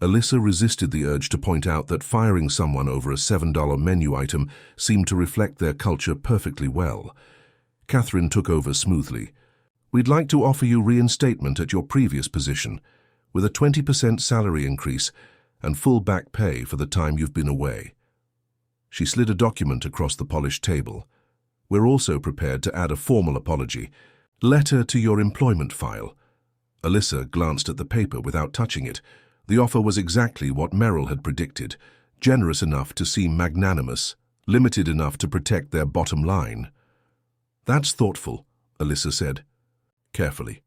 [SPEAKER 1] Alyssa resisted the urge to point out that firing someone over a $7 menu item seemed to reflect their culture perfectly well. Catherine took over smoothly. "We'd like to offer you reinstatement at your previous position, with a 20% salary increase and full back pay for the time you've been away." She slid a document across the polished table. "We're also prepared to add a formal apology letter to your employment file." Alyssa glanced at the paper without touching it. The offer was exactly what Meryl had predicted, generous enough to seem magnanimous, limited enough to protect their bottom line. "That's thoughtful," Alyssa said, carefully.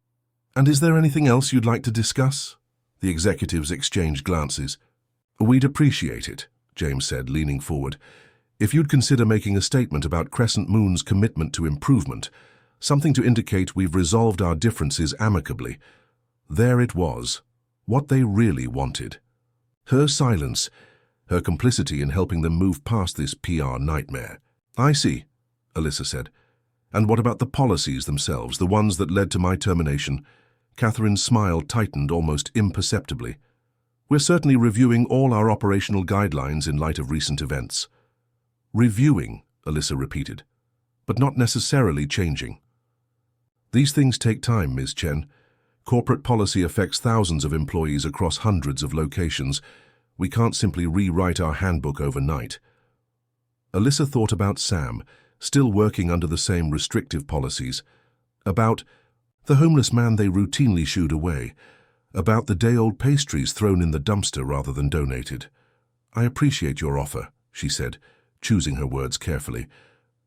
[SPEAKER 1] "And is there anything else you'd like to discuss?" The executives exchanged glances. "We'd appreciate it," James said, leaning forward. "If you'd consider making a statement about Crescent Moon's commitment to improvement, something to indicate we've resolved our differences amicably." There it was, what they really wanted. Her silence, her complicity in helping them move past this PR nightmare. "I see," Alyssa said. "And what about the policies themselves, the ones that led to my termination?" Catherine's smile tightened almost imperceptibly. "We're certainly reviewing all our operational guidelines in light of recent events." "Reviewing," Alyssa repeated, "but not necessarily changing." "These things take time, Ms. Chen. Corporate policy affects thousands of employees across hundreds of locations. We can't simply rewrite our handbook overnight." Alyssa thought about Sam, still working under the same restrictive policies, about the homeless man they routinely shooed away, about the day-old pastries thrown in the dumpster rather than donated. "I appreciate your offer," she said, choosing her words carefully,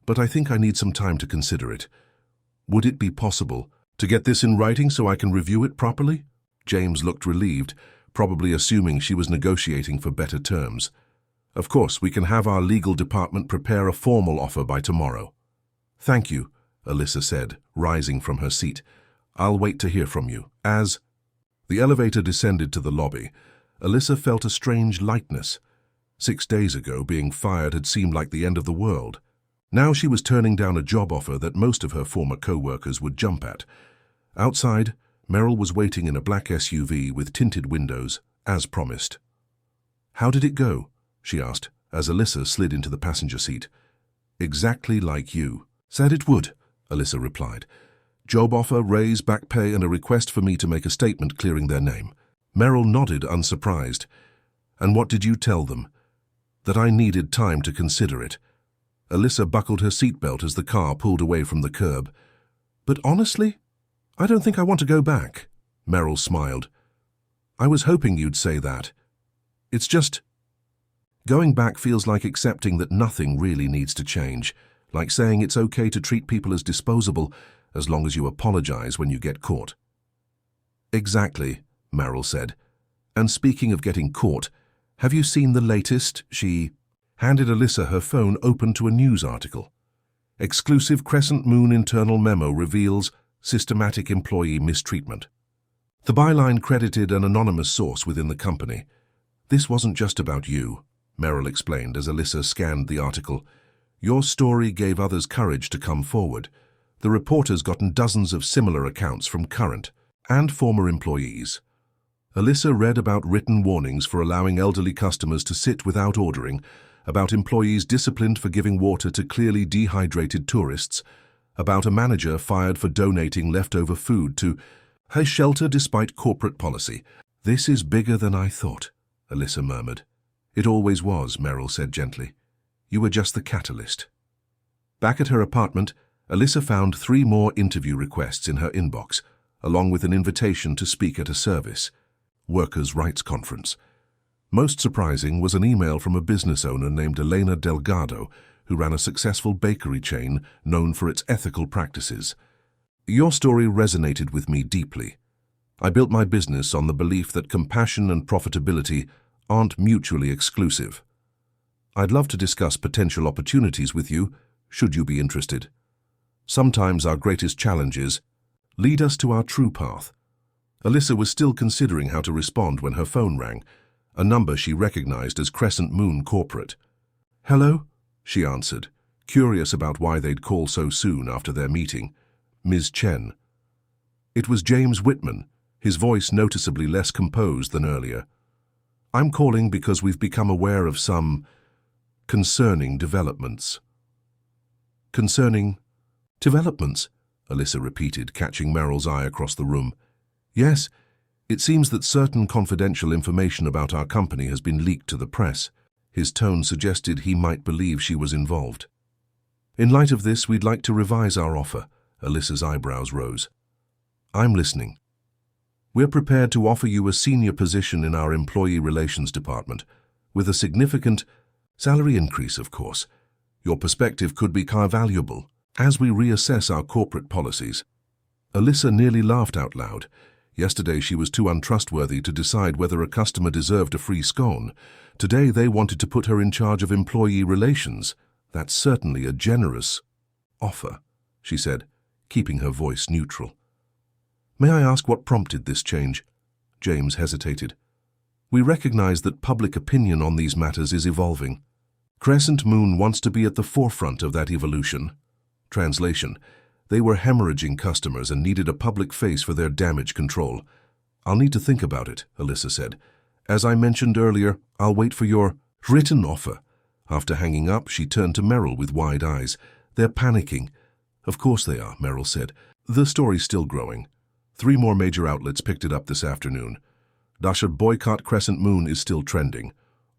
[SPEAKER 1] "but I think I need some time to consider it. Would it be possible to get this in writing so I can review it properly?" James looked relieved, probably assuming she was negotiating for better terms. "Of course, we can have our legal department prepare a formal offer by tomorrow." "Thank you," Alyssa said, rising from her seat. "I'll wait to hear from you." As the elevator descended to the lobby, Alyssa felt a strange lightness. 6 days ago, being fired had seemed like the end of the world. Now she was turning down a job offer that most of her former co-workers would jump at. Outside, Meryl was waiting in a black SUV with tinted windows, as promised. "How did it go?" she asked, as Alyssa slid into the passenger seat. "Exactly like you said it would," Alyssa replied. "Job offer, raise, back pay, and a request for me to make a statement clearing their name." Meryl nodded, unsurprised. And what did you tell them? That I needed time to consider it. Alyssa buckled her seatbelt as the car pulled away from the curb. But honestly, I don't think I want to go back. Meryl smiled. I was hoping you'd say that. It's just, going back feels like accepting that nothing really needs to change, like saying it's okay to treat people as disposable as long as you apologize when you get caught. Exactly, Meryl said. And speaking of getting caught, have you seen the latest? She handed Alyssa her phone open to a news article. Exclusive Crescent Moon internal memo reveals systematic employee mistreatment. The byline credited an anonymous source within the company. This wasn't just about you, Meryl explained as Alyssa scanned the article. Your story gave others courage to come forward. The reporter's gotten dozens of similar accounts from current and former employees. Alyssa read about written warnings for allowing elderly customers to sit without ordering, about employees disciplined for giving water to clearly dehydrated tourists, about a manager fired for donating leftover food to her shelter despite corporate policy. This is bigger than I thought, Alyssa murmured. It always was, Meryl said gently. You were just the catalyst. Back at her apartment, Alyssa found 3 more interview requests in her inbox, along with an invitation to speak at a service, Workers' Rights Conference. Most surprising was an email from a business owner named Elena Delgado, who ran a successful bakery chain known for its ethical practices. Your story resonated with me deeply. I built my business on the belief that compassion and profitability aren't mutually exclusive. I'd love to discuss potential opportunities with you, should you be interested. Sometimes our greatest challenges lead us to our true path. Alyssa was still considering how to respond when her phone rang, a number she recognized as Crescent Moon Corporate. Hello? She answered, curious about why they'd call so soon after their meeting. Ms. Chen. It was James Whitman, his voice noticeably less composed than earlier. I'm calling because we've become aware of some concerning developments. Concerning developments, Alyssa repeated, catching Meryl's eye across the room. Yes, it seems that certain confidential information about our company has been leaked to the press. His tone suggested he might believe she was involved. In light of this, we'd like to revise our offer. Alyssa's eyebrows rose. I'm listening. We're prepared to offer you a senior position in our employee relations department, with a significant salary increase, of course. Your perspective could be valuable as we reassess our corporate policies. Alyssa nearly laughed out loud. Yesterday she was too untrustworthy to decide whether a customer deserved a free scone. Today they wanted to put her in charge of employee relations. That's certainly a generous offer, she said, keeping her voice neutral. May I ask what prompted this change? James hesitated. We recognize that public opinion on these matters is evolving. Crescent Moon wants to be at the forefront of that evolution. Translation: they were hemorrhaging customers and needed a public face for their damage control. I'll need to think about it, Alyssa said. As I mentioned earlier, I'll wait for your written offer. After hanging up, she turned to Meryl with wide eyes. They're panicking. Of course they are, Meryl said. The story's still growing. 3 more major outlets picked it up this afternoon. Dasha boycott Crescent Moon is still trending.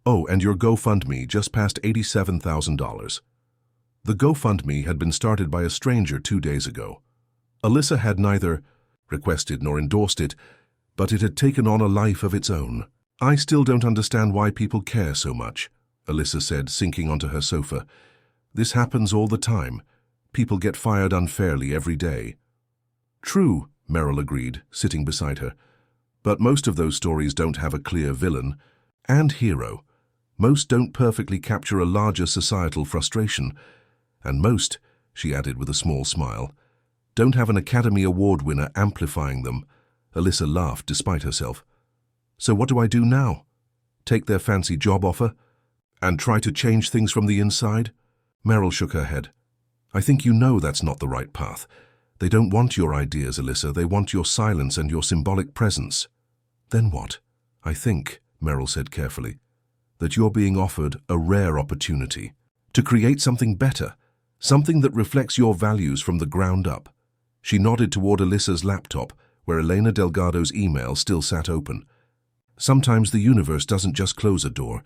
[SPEAKER 1] Oh, and your GoFundMe just passed $87,000. The GoFundMe had been started by a stranger 2 days ago. Alyssa had neither requested nor endorsed it, but it had taken on a life of its own. I still don't understand why people care so much, Alyssa said, sinking onto her sofa. This happens all the time. People get fired unfairly every day. True, Meryl agreed, sitting beside her. But most of those stories don't have a clear villain and hero. Most don't perfectly capture a larger societal frustration. And most, she added with a small smile, don't have an Academy Award winner amplifying them. Alyssa laughed despite herself. So what do I do now? Take their fancy job offer and try to change things from the inside? Meryl shook her head. I think you know that's not the right path. They don't want your ideas, Alyssa. They want your silence and your symbolic presence. Then what? I think, Meryl said carefully, that you're being offered a rare opportunity to create something better, something that reflects your values from the ground up. She nodded toward Alyssa's laptop, where Elena Delgado's email still sat open. Sometimes the universe doesn't just close a door.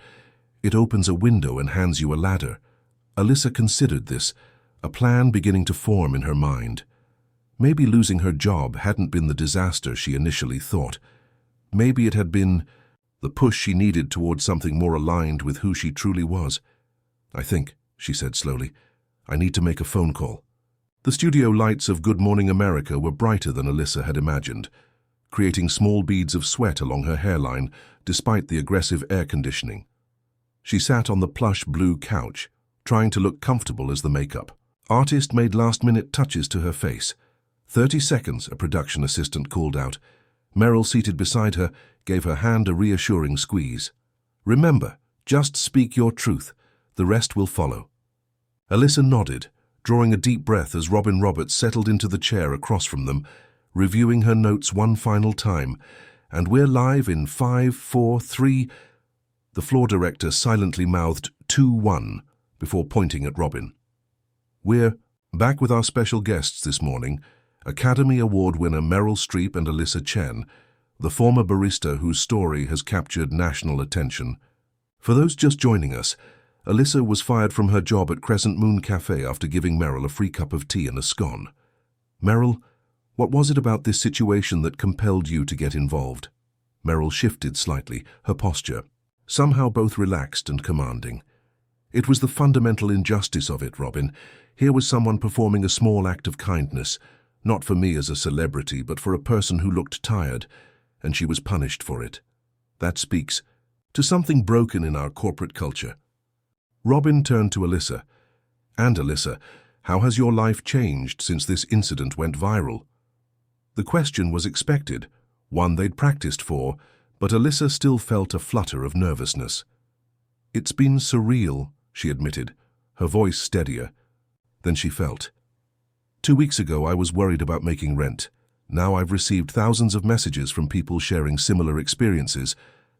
[SPEAKER 1] It opens a window and hands you a ladder. Alyssa considered this, a plan beginning to form in her mind. Maybe losing her job hadn't been the disaster she initially thought. Maybe it had been the push she needed towards something more aligned with who she truly was. "I think," she said slowly, "I need to make a phone call." The studio lights of Good Morning America were brighter than Alyssa had imagined, creating small beads of sweat along her hairline despite the aggressive air conditioning. She sat on the plush blue couch, trying to look comfortable as the makeup artist made last-minute touches to her face. 30 seconds, a production assistant called out. Meryl, seated beside her, gave her hand a reassuring squeeze. "Remember, just speak your truth. The rest will follow." Alyssa nodded, drawing a deep breath as Robin Roberts settled into the chair across from them, reviewing her notes one final time. "And we're live in 5, 4, 3... The floor director silently mouthed 2-1 before pointing at Robin. "We're back with our special guests this morning, Academy Award winner Meryl Streep and Alyssa Chen, the former barista whose story has captured national attention. For those just joining us, Alyssa was fired from her job at Crescent Moon Cafe after giving Meryl a free cup of tea and a scone. Meryl, what was it about this situation that compelled you to get involved?" Meryl shifted slightly, her posture somehow both relaxed and commanding. "It was the fundamental injustice of it, Robin. Here was someone performing a small act of kindness, not for me as a celebrity, but for a person who looked tired, and she was punished for it. That speaks to something broken in our corporate culture." Robin turned to Alyssa. "And Alyssa, how has your life changed since this incident went viral?" The question was expected, one they'd practiced for, but Alyssa still felt a flutter of nervousness. "It's been surreal," she admitted, her voice steadier. Then she felt. 2 weeks ago I was worried about making rent. Now I've received thousands of messages from people sharing similar experiences,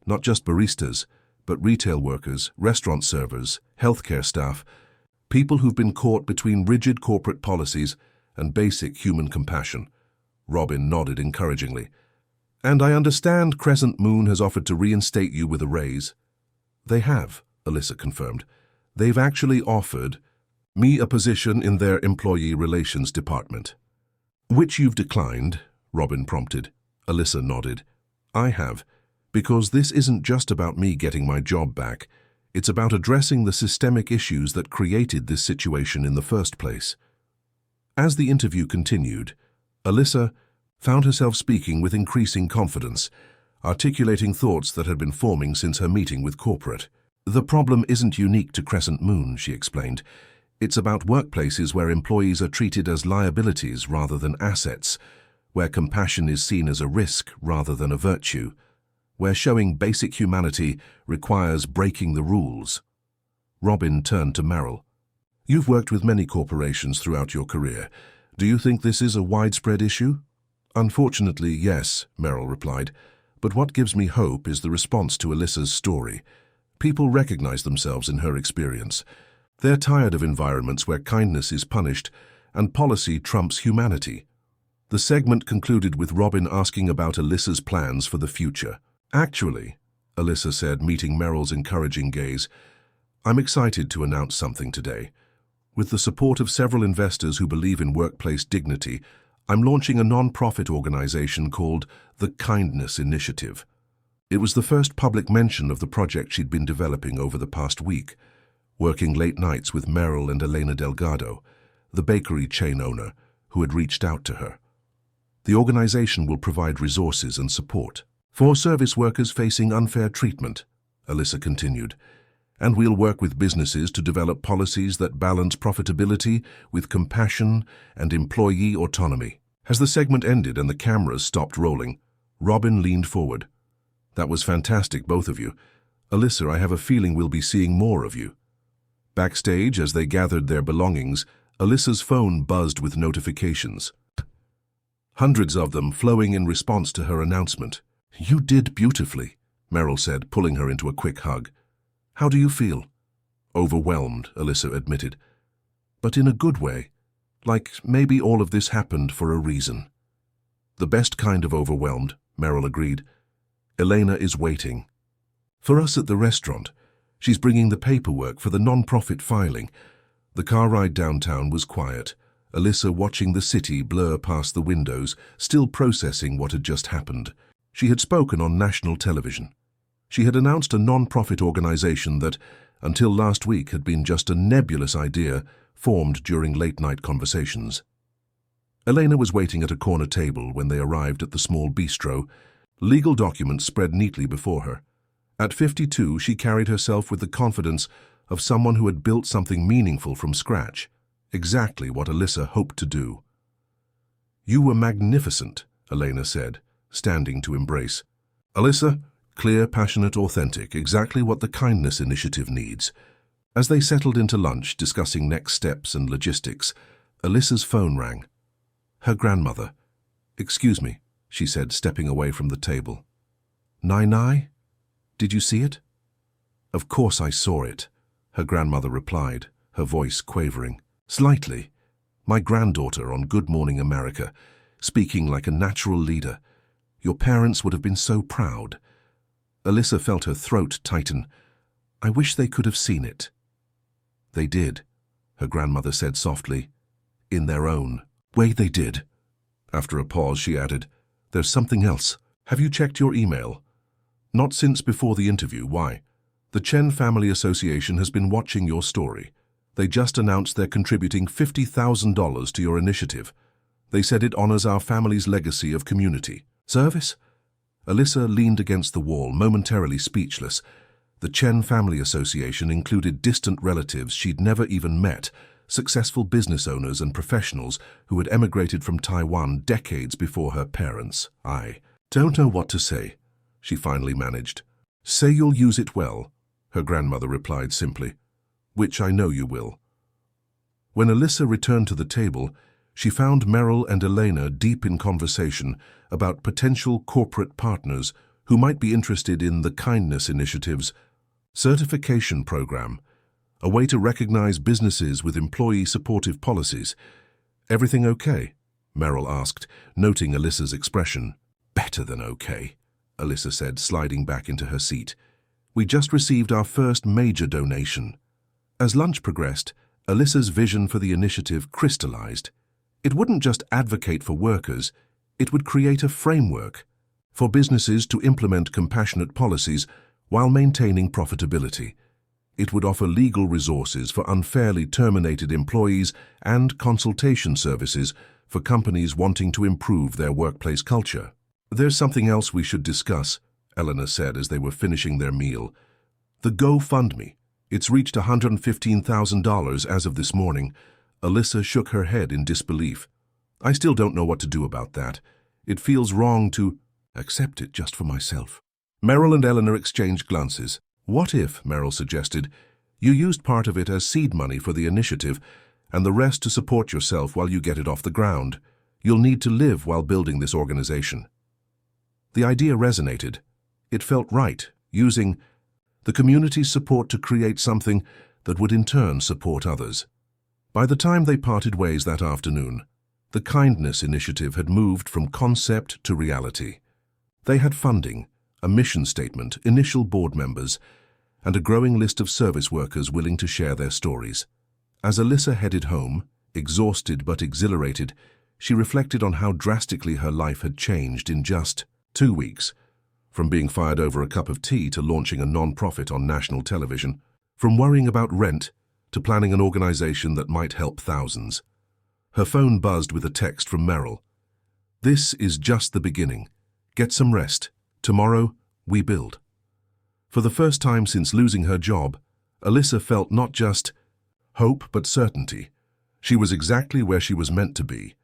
[SPEAKER 1] not just baristas, but retail workers, restaurant servers, healthcare staff, people who've been caught between rigid corporate policies and basic human compassion." Robin nodded encouragingly. "And I understand Crescent Moon has offered to reinstate you with a raise." "They have," Alyssa confirmed. "They've actually offered me a position in their employee relations department." "Which you've declined," Robin prompted. Alyssa nodded. "I have, because this isn't just about me getting my job back. It's about addressing the systemic issues that created this situation in the first place." As the interview continued, Alyssa found herself speaking with increasing confidence, articulating thoughts that had been forming since her meeting with corporate. "The problem isn't unique to Crescent Moon," she explained. "It's about workplaces where employees are treated as liabilities rather than assets, where compassion is seen as a risk rather than a virtue, where showing basic humanity requires breaking the rules." Robin turned to Meryl. "You've worked with many corporations throughout your career. Do you think this is a widespread issue?" "Unfortunately, yes," Meryl replied. "But what gives me hope is the response to Alyssa's story. People recognize themselves in her experience. They're tired of environments where kindness is punished and policy trumps humanity." The segment concluded with Robin asking about Alyssa's plans for the future. "Actually," Alyssa said, meeting Meryl's encouraging gaze, "I'm excited to announce something today. With the support of several investors who believe in workplace dignity, I'm launching a non-profit organization called the Kindness Initiative." It was the first public mention of the project she'd been developing over the past week, working late nights with Meryl and Elena Delgado, the bakery chain owner, who had reached out to her. The organization will provide resources and support for service workers facing unfair treatment, Alyssa continued, and we'll work with businesses to develop policies that balance profitability with compassion and employee autonomy. As the segment ended and the cameras stopped rolling, Robin leaned forward. "That was fantastic, both of you. Alyssa, I have a feeling we'll be seeing more of you." Backstage, as they gathered their belongings, Alyssa's phone buzzed with notifications. Hundreds of them flowing in response to her announcement. "You did beautifully," Meryl said, pulling her into a quick hug. "How do you feel?" "Overwhelmed," Alyssa admitted. "But in a good way. Like maybe all of this happened for a reason." "The best kind of overwhelmed," Meryl agreed. Elena is waiting. For us at the restaurant. She's bringing the paperwork for the non-profit filing. The car ride downtown was quiet. Alyssa watching the city blur past the windows, still processing what had just happened. She had spoken on national television. She had announced a non-profit organization that, until last week, had been just a nebulous idea formed during late-night conversations. Elena was waiting at a corner table when they arrived at the small bistro, legal documents spread neatly before her. At 52, she carried herself with the confidence of someone who had built something meaningful from scratch, exactly what Alyssa hoped to do. "You were magnificent," Elena said, standing to embrace. Alyssa, clear, passionate, authentic, exactly what the Kindness Initiative needs. As they settled into lunch, discussing next steps and logistics, Alyssa's phone rang. Her grandmother. "Excuse me," she said, stepping away from the table. "Nai? Did you see it?" "Of course I saw it," her grandmother replied, her voice quavering. "Slightly. My granddaughter on Good Morning America, speaking like a natural leader. Your parents would have been so proud." Alyssa felt her throat tighten. "I wish they could have seen it." "They did," her grandmother said softly. "In their own way they did." After a pause, she added, "There's something else. Have you checked your email?" "Not since before the interview. Why?" "The Chen Family Association has been watching your story. They just announced they're contributing $50,000 to your initiative. They said it honors our family's legacy of community service." Alyssa leaned against the wall, momentarily speechless. The Chen Family Association included distant relatives she'd never even met, successful business owners and professionals who had emigrated from Taiwan decades before her parents. "I don't know what to say," she finally managed. "Say you'll use it well," her grandmother replied simply. "Which I know you will." When Alyssa returned to the table, she found Meryl and Elena deep in conversation about potential corporate partners who might be interested in the Kindness Initiative's certification program, a way to recognize businesses with employee-supportive policies. "Everything okay?" Meryl asked, noting Alyssa's expression. "Better than okay," Alyssa said, sliding back into her seat. "We just received our first major donation." As lunch progressed, Alyssa's vision for the initiative crystallized. It wouldn't just advocate for workers, it would create a framework for businesses to implement compassionate policies while maintaining profitability. It would offer legal resources for unfairly terminated employees and consultation services for companies wanting to improve their workplace culture. "There's something else we should discuss," Eleanor said as they were finishing their meal. "The GoFundMe. It's reached $115,000 as of this morning." Alyssa shook her head in disbelief. "I still don't know what to do about that. It feels wrong to accept it just for myself." Meryl and Eleanor exchanged glances. "What if," Meryl suggested, "you used part of it as seed money for the initiative and the rest to support yourself while you get it off the ground? You'll need to live while building this organization." The idea resonated. It felt right, using the community's support to create something that would in turn support others. By the time they parted ways that afternoon, the Kindness Initiative had moved from concept to reality. They had funding, a mission statement, initial board members, and a growing list of service workers willing to share their stories. As Alyssa headed home, exhausted but exhilarated, she reflected on how drastically her life had changed in just 2 weeks, from being fired over a cup of tea to launching a non-profit on national television, from worrying about rent to planning an organization that might help thousands. Her phone buzzed with a text from Meryl. "This is just the beginning. Get some rest. Tomorrow, we build." For the first time since losing her job, Alyssa felt not just hope but certainty. She was exactly where she was meant to be.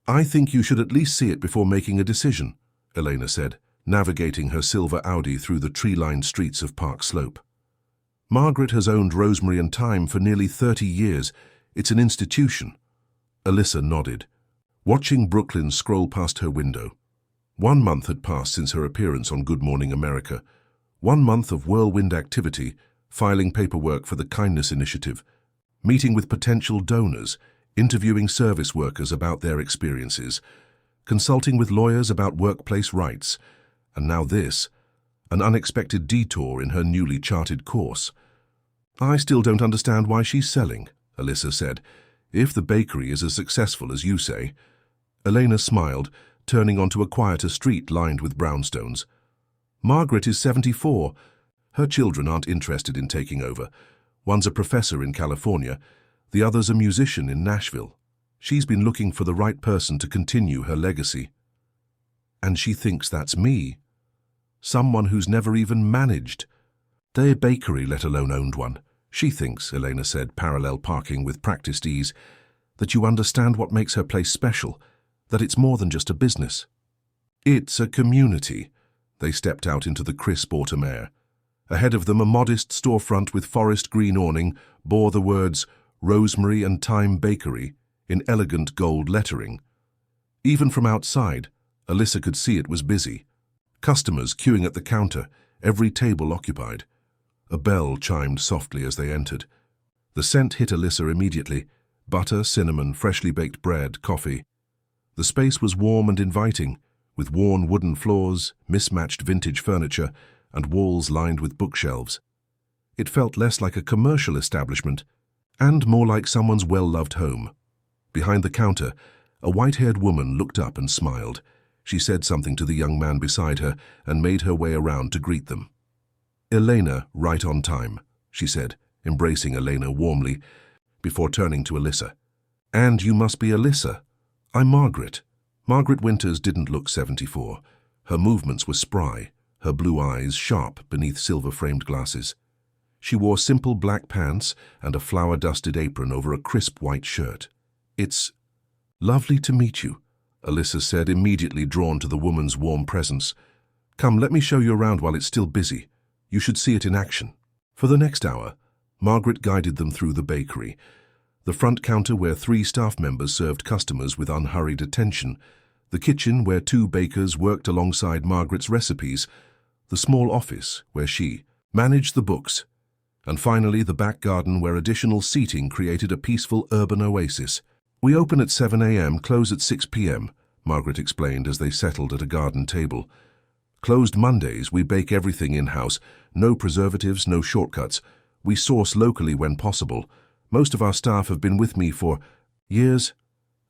[SPEAKER 1] "I think you should at least see it before making a decision," Elena said, navigating her silver Audi through the tree-lined streets of Park Slope. "Margaret has owned Rosemary and Thyme for nearly 30 years. It's an institution." Alyssa nodded, watching Brooklyn scroll past her window. 1 month had passed since her appearance on Good Morning America. 1 month of whirlwind activity, filing paperwork for the Kindness Initiative, meeting with potential donors, interviewing service workers about their experiences, consulting with lawyers about workplace rights, and now this, an unexpected detour in her newly charted course. "I still don't understand why she's selling," Alyssa said, "if the bakery is as successful as you say." Elena smiled, turning onto a quieter street lined with brownstones. "Margaret is 74. Her children aren't interested in taking over. One's a professor in California, the other's a musician in Nashville. She's been looking for the right person to continue her legacy. And she thinks that's me. Someone who's never even managed their bakery, let alone owned one. She thinks," Elena said, parallel parking with practiced ease, "that you understand what makes her place special, that it's more than just a business. It's a community." They stepped out into the crisp autumn air. Ahead of them, a modest storefront with forest green awning bore the words Rosemary and Thyme Bakery in elegant gold lettering. Even from outside, Alyssa could see it was busy. Customers queuing at the counter, every table occupied. A bell chimed softly as they entered. The scent hit Alyssa immediately: butter, cinnamon, freshly baked bread, coffee. The space was warm and inviting, with worn wooden floors, mismatched vintage furniture, and walls lined with bookshelves. It felt less like a commercial establishment and more like someone's well-loved home. Behind the counter, a white-haired woman looked up and smiled. She said something to the young man beside her and made her way around to greet them. "Elena, right on time," she said, embracing Elena warmly, before turning to Alyssa. "And you must be Alyssa. I'm Margaret." Margaret Winters didn't look 74. Her movements were spry, her blue eyes sharp beneath silver-framed glasses. She wore simple black pants and a flour-dusted apron over a crisp white shirt. "It's lovely to meet you," Alyssa said, immediately drawn to the woman's warm presence. "Come, let me show you around while it's still busy. You should see it in action." For the next hour, Margaret guided them through the bakery, the front counter where 3 staff members served customers with unhurried attention, the kitchen where 2 bakers worked alongside Margaret's recipes, the small office where she managed the books, and finally the back garden where additional seating created a peaceful urban oasis. "We open at 7 a.m., close at 6 p.m., Margaret explained as they settled at a garden table. "Closed Mondays, we bake everything in-house, no preservatives, no shortcuts. We source locally when possible. Most of our staff have been with me for years."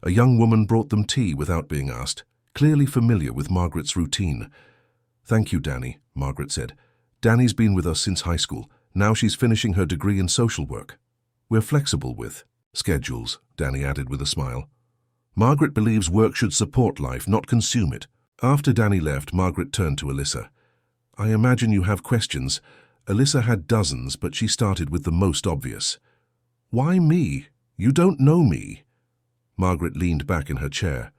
[SPEAKER 1] A young woman brought them tea without being asked, clearly familiar with Margaret's routine. "Thank you, Danny," Margaret said. "Danny's been with us since high school. Now she's finishing her degree in social work. We're flexible with schedules," Danny added with a smile. "Margaret believes work should support life, not consume it." After Danny left, Margaret turned to Alyssa. "I imagine you have questions." Alyssa had dozens, but she started with the most obvious. "Why me? You don't know me." Margaret leaned back in her chair.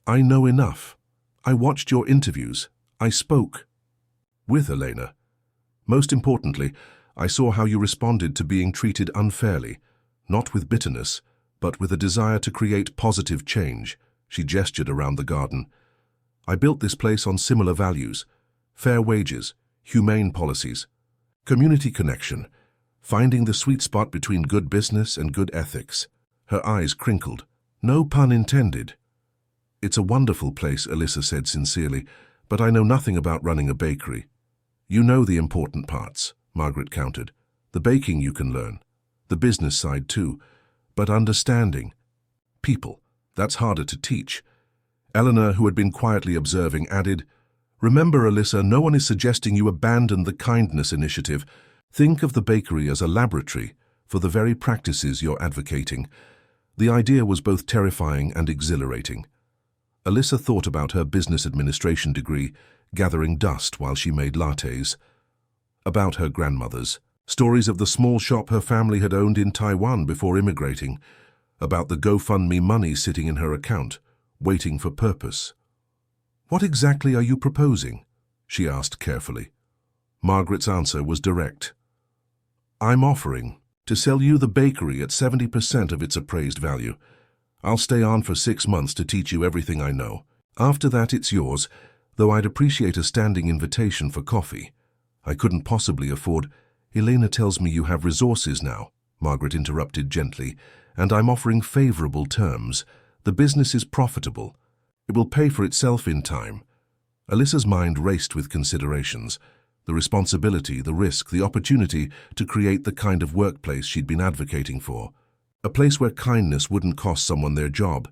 [SPEAKER 1] "I know enough. I watched your interviews. I spoke with Elena. Most importantly, I saw how you responded to being treated unfairly, not with bitterness, but with a desire to create positive change." She gestured around the garden. "I built this place on similar values: fair wages, humane policies, community connection, finding the sweet spot between good business and good ethics." Her eyes crinkled. "No pun intended." "It's a wonderful place," Alyssa said sincerely, "but I know nothing about running a bakery." "You know the important parts," Margaret countered. "The baking you can learn, the business side too, but understanding people, that's harder to teach." Eleanor, who had been quietly observing, added, "Remember, Alyssa, no one is suggesting you abandon the kindness initiative. Think of the bakery as a laboratory for the very practices you're advocating." The idea was both terrifying and exhilarating. Alyssa thought about her business administration degree, gathering dust while she made lattes. About her grandmothers, stories of the small shop her family had owned in Taiwan before immigrating, about the GoFundMe money sitting in her account, waiting for purpose. "What exactly are you proposing?" she asked carefully. Margaret's answer was direct. "I'm offering to sell you the bakery at 70% of its appraised value. I'll stay on for 6 months to teach you everything I know. After that, it's yours, though I'd appreciate a standing invitation for coffee." "I couldn't possibly afford—" "Elena tells me you have resources now," Margaret interrupted gently, "and I'm offering favorable terms. The business is profitable. It will pay for itself in time." Alyssa's mind raced with considerations. The responsibility, the risk, the opportunity to create the kind of workplace she'd been advocating for. A place where kindness wouldn't cost someone their job.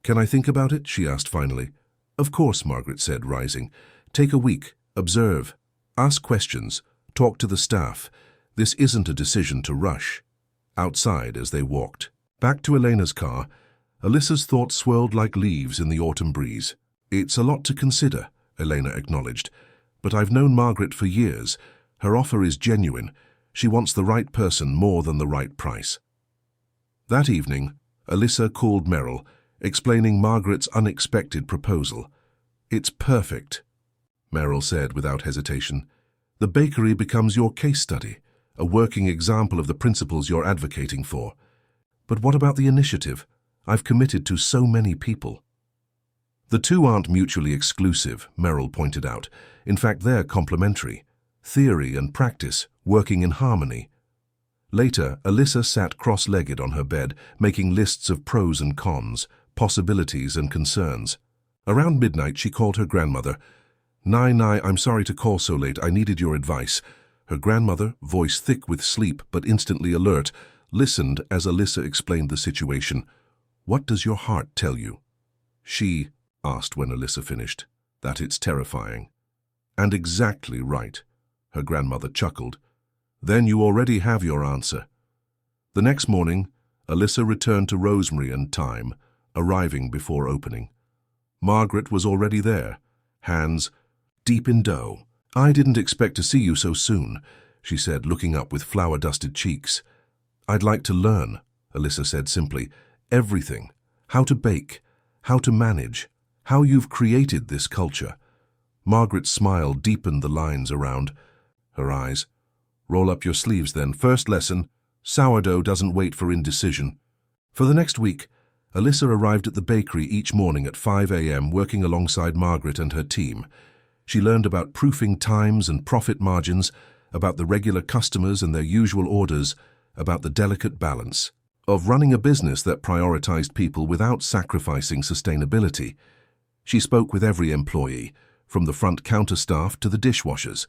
[SPEAKER 1] "Can I think about it?" she asked finally. "Of course," Margaret said, rising. "Take a week. Observe. Ask questions. Talk to the staff. This isn't a decision to rush." Outside, as they walked back to Elena's car, Alyssa's thoughts swirled like leaves in the autumn breeze. "It's a lot to consider," Elena acknowledged. "But I've known Margaret for years. Her offer is genuine. She wants the right person more than the right price." That evening, Alyssa called Meryl, explaining Margaret's unexpected proposal. "It's perfect," Meryl said without hesitation. "The bakery becomes your case study, a working example of the principles you're advocating for. But what about the initiative? I've committed to so many people." "The two aren't mutually exclusive," Meryl pointed out. "In fact, they're complementary. Theory and practice, working in harmony." Later, Alyssa sat cross-legged on her bed, making lists of pros and cons, possibilities and concerns. Around midnight, she called her grandmother. "Nai, I'm sorry to call so late. I needed your advice." Her grandmother, voice thick with sleep but instantly alert, listened as Alyssa explained the situation. "What does your heart tell you?" She asked when Alyssa finished. "That it's terrifying." "And exactly right," her grandmother chuckled. "Then you already have your answer." The next morning, Alyssa returned to Rosemary and Thyme, arriving before opening. Margaret was already there, hands deep in dough. "I didn't expect to see you so soon," she said, looking up with flour-dusted cheeks. "I'd like to learn," Alyssa said simply. "Everything. How to bake, how to manage, how you've created this culture." Margaret's smile deepened the lines around her eyes. "Roll up your sleeves then. First lesson, sourdough doesn't wait for indecision." For the next week, Alyssa arrived at the bakery each morning at 5 a.m. working alongside Margaret and her team. She learned about proofing times and profit margins, about the regular customers and their usual orders, about the delicate balance of running a business that prioritized people without sacrificing sustainability. She spoke with every employee, from the front counter staff to the dishwashers.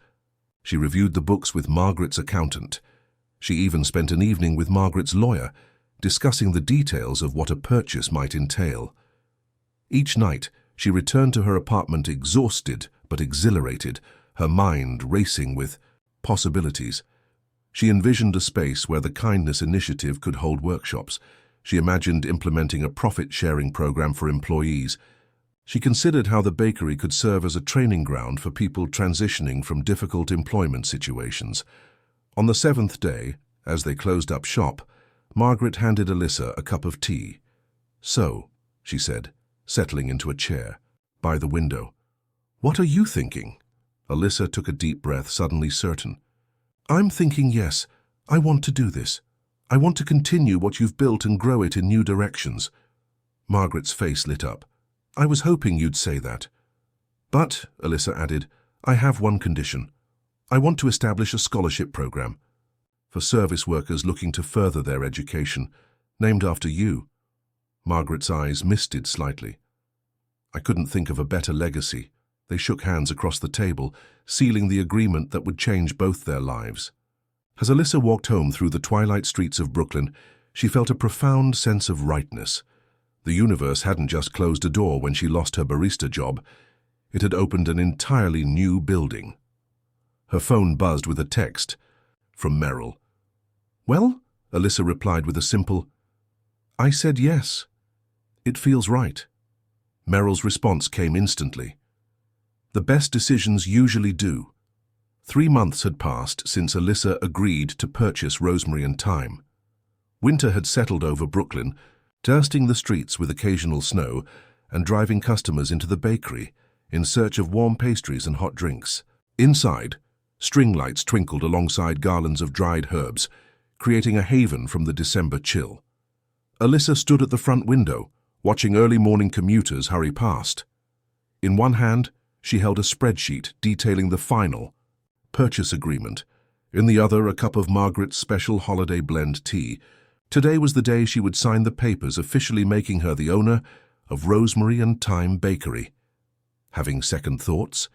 [SPEAKER 1] She reviewed the books with Margaret's accountant. She even spent an evening with Margaret's lawyer, discussing the details of what a purchase might entail. Each night, she returned to her apartment exhausted but exhilarated, her mind racing with possibilities. She envisioned a space where the Kindness Initiative could hold workshops. She imagined implementing a profit-sharing program for employees. She considered how the bakery could serve as a training ground for people transitioning from difficult employment situations. On the 7th day, as they closed up shop, Margaret handed Alyssa a cup of tea. "So," she said, settling into a chair by the window. "What are you thinking?" Alyssa took a deep breath, suddenly certain. "I'm thinking, yes, I want to do this. I want to continue what you've built and grow it in new directions." Margaret's face lit up. "I was hoping you'd say that." "But," Alyssa added, "I have one condition. I want to establish a scholarship program for service workers looking to further their education, named after you." Margaret's eyes misted slightly. "I couldn't think of a better legacy." They shook hands across the table, sealing the agreement that would change both their lives. As Alyssa walked home through the twilight streets of Brooklyn, she felt a profound sense of rightness. The universe hadn't just closed a door when she lost her barista job. It had opened an entirely new building. Her phone buzzed with a text from Meryl. "Well," Alyssa replied with a simple, "I said yes. It feels right." Meryl's response came instantly. "The best decisions usually do." 3 months had passed since Alyssa agreed to purchase Rosemary and Thyme. Winter had settled over Brooklyn, dusting the streets with occasional snow and driving customers into the bakery in search of warm pastries and hot drinks. Inside, string lights twinkled alongside garlands of dried herbs, creating a haven from the December chill. Alyssa stood at the front window, watching early morning commuters hurry past. In one hand, she held a spreadsheet detailing the final purchase agreement. In the other, a cup of Margaret's special holiday blend tea. Today was the day she would sign the papers officially making her the owner of Rosemary and Thyme Bakery. Having second thoughts,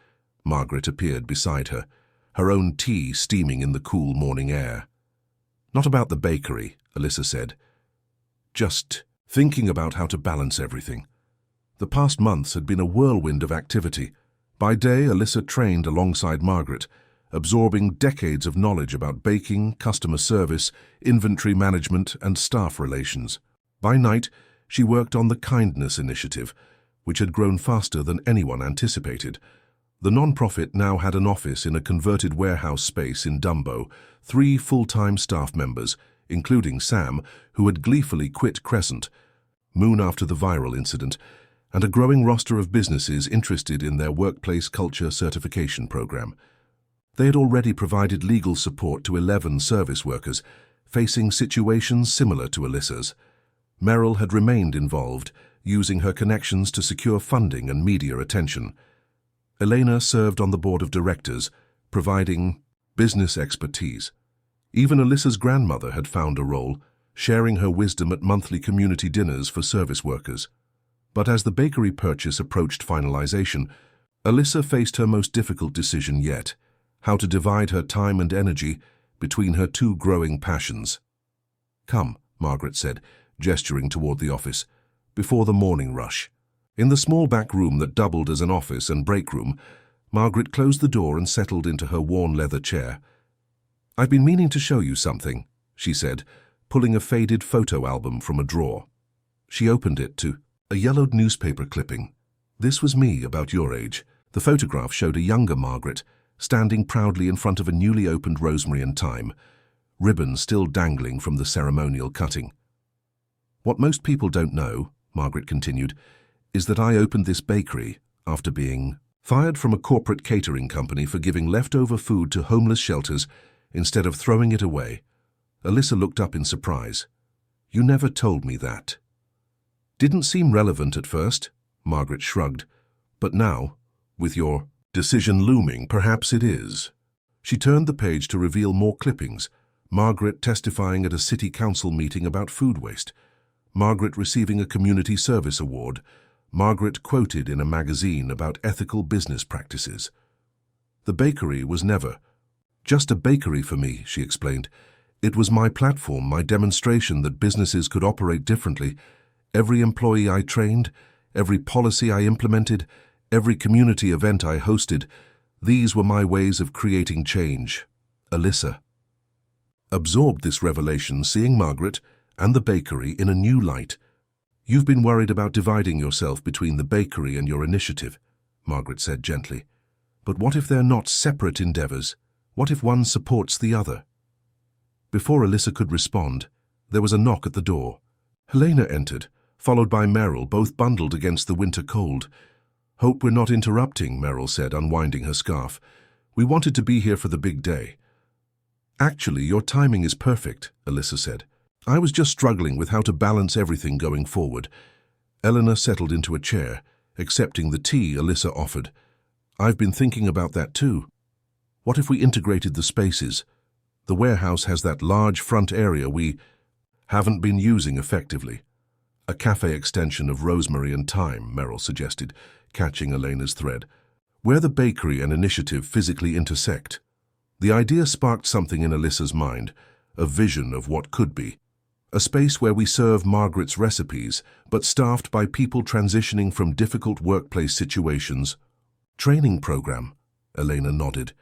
[SPEAKER 1] Margaret appeared beside her. her own tea steaming in the cool morning air. "Not about the bakery," Alyssa said. "Just thinking about how to balance everything." The past months had been a whirlwind of activity. By day, Alyssa trained alongside Margaret, absorbing decades of knowledge about baking, customer service, inventory management, and staff relations. By night, she worked on the Kindness Initiative, which had grown faster than anyone anticipated. The non-profit now had an office in a converted warehouse space in Dumbo, 3 full-time staff members, including Sam, who had gleefully quit Crescent, Moon after the viral incident, and a growing roster of businesses interested in their workplace culture certification program. They had already provided legal support to 11 service workers, facing situations similar to Alyssa's. Meryl had remained involved, using her connections to secure funding and media attention. Elena served on the board of directors, providing business expertise. Even Alyssa's grandmother had found a role, sharing her wisdom at monthly community dinners for service workers. But as the bakery purchase approached finalization, Alyssa faced her most difficult decision yet: how to divide her time and energy between her 2 growing passions. "Come," Margaret said, gesturing toward the office, before the morning rush. In the small back room that doubled as an office and break room, Margaret closed the door and settled into her worn leather chair. "I've been meaning to show you something," she said, pulling a faded photo album from a drawer. She opened it to a yellowed newspaper clipping. "This was me about your age." The photograph showed a younger Margaret, standing proudly in front of a newly opened rosemary and thyme, ribbons still dangling from the ceremonial cutting. "What most people don't know," Margaret continued, "is that I opened this bakery after being fired from a corporate catering company for giving leftover food to homeless shelters instead of throwing it away." Alyssa looked up in surprise. "You never told me that." "Didn't seem relevant at first," Margaret shrugged. "But now, with your decision looming, perhaps it is." She turned the page to reveal more clippings. Margaret testifying at a city council meeting about food waste. Margaret receiving a community service award. Margaret quoted in a magazine about ethical business practices. "The bakery was never just a bakery for me," she explained. "It was my platform, my demonstration that businesses could operate differently. Every employee I trained, every policy I implemented, every community event I hosted, these were my ways of creating change." Alyssa absorbed this revelation, seeing Margaret and the bakery in a new light. "You've been worried about dividing yourself between the bakery and your initiative," Margaret said gently. "But what if they're not separate endeavors? What if one supports the other?" Before Alyssa could respond, there was a knock at the door. Helena entered, followed by Meryl, both bundled against the winter cold. "Hope we're not interrupting," Meryl said, unwinding her scarf. "We wanted to be here for the big day." "Actually, your timing is perfect," Alyssa said. "I was just struggling with how to balance everything going forward." Eleanor settled into a chair, accepting the tea Alyssa offered. "I've been thinking about that too. What if we integrated the spaces? The warehouse has that large front area we haven't been using effectively." "A cafe extension of rosemary and thyme," Meryl suggested, catching Elena's thread. "Where the bakery and initiative physically intersect." The idea sparked something in Alyssa's mind, a vision of what could be. A space where we serve Margaret's recipes, but staffed by people transitioning from difficult workplace situations. "Training program," Elena nodded.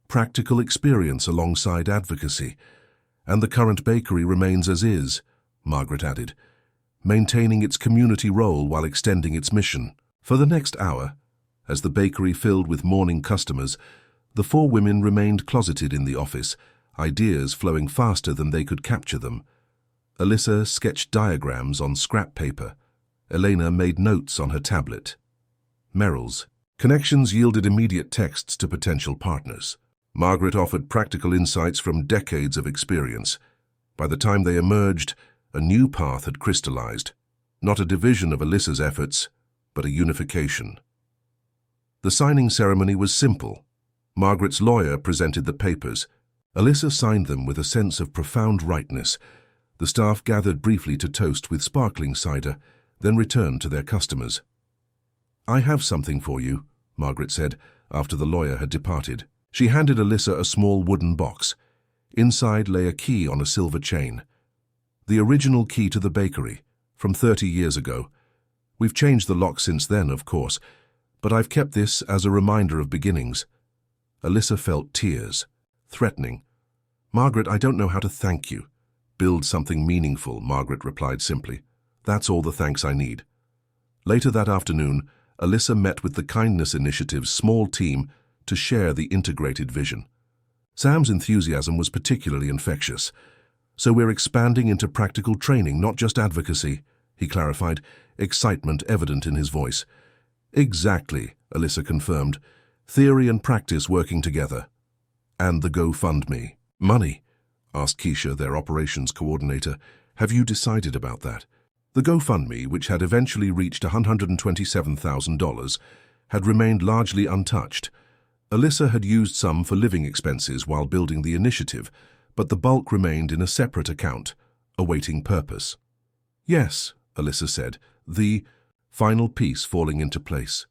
[SPEAKER 1] "Practical experience alongside advocacy. And the current bakery remains as is," Margaret added, "maintaining its community role while extending its mission." For the next hour, as the bakery filled with morning customers, the 4 women remained closeted in the office, ideas flowing faster than they could capture them. Alyssa sketched diagrams on scrap paper. Elena made notes on her tablet. Meryl's connections yielded immediate texts to potential partners. Margaret offered practical insights from decades of experience. By the time they emerged, a new path had crystallized. Not a division of Alyssa's efforts, but a unification. The signing ceremony was simple. Margaret's lawyer presented the papers. Alyssa signed them with a sense of profound rightness. The staff gathered briefly to toast with sparkling cider, then returned to their customers. "I have something for you," Margaret said, after the lawyer had departed. She handed Alyssa a small wooden box. Inside lay a key on a silver chain. The original key to the bakery, from 30 years ago. We've changed the lock since then, of course, but I've kept this as a reminder of beginnings. Alyssa felt tears, threatening. Margaret, I don't know how to thank you. Build something meaningful, Margaret replied simply. That's all the thanks I need. Later that afternoon, Alyssa met with the Kindness Initiative's small team to share the integrated vision. Sam's enthusiasm was particularly infectious. So we're expanding into practical training, not just advocacy, he clarified, excitement evident in his voice. Exactly, Alyssa confirmed. Theory and practice working together. And the GoFundMe. Money? Asked Keisha, their operations coordinator. Have you decided about that? The GoFundMe, which had eventually reached $127,000, had remained largely untouched. Alyssa had used some for living expenses while building the initiative, but the bulk remained in a separate account, awaiting purpose. Yes, Alyssa said, the final piece falling into place.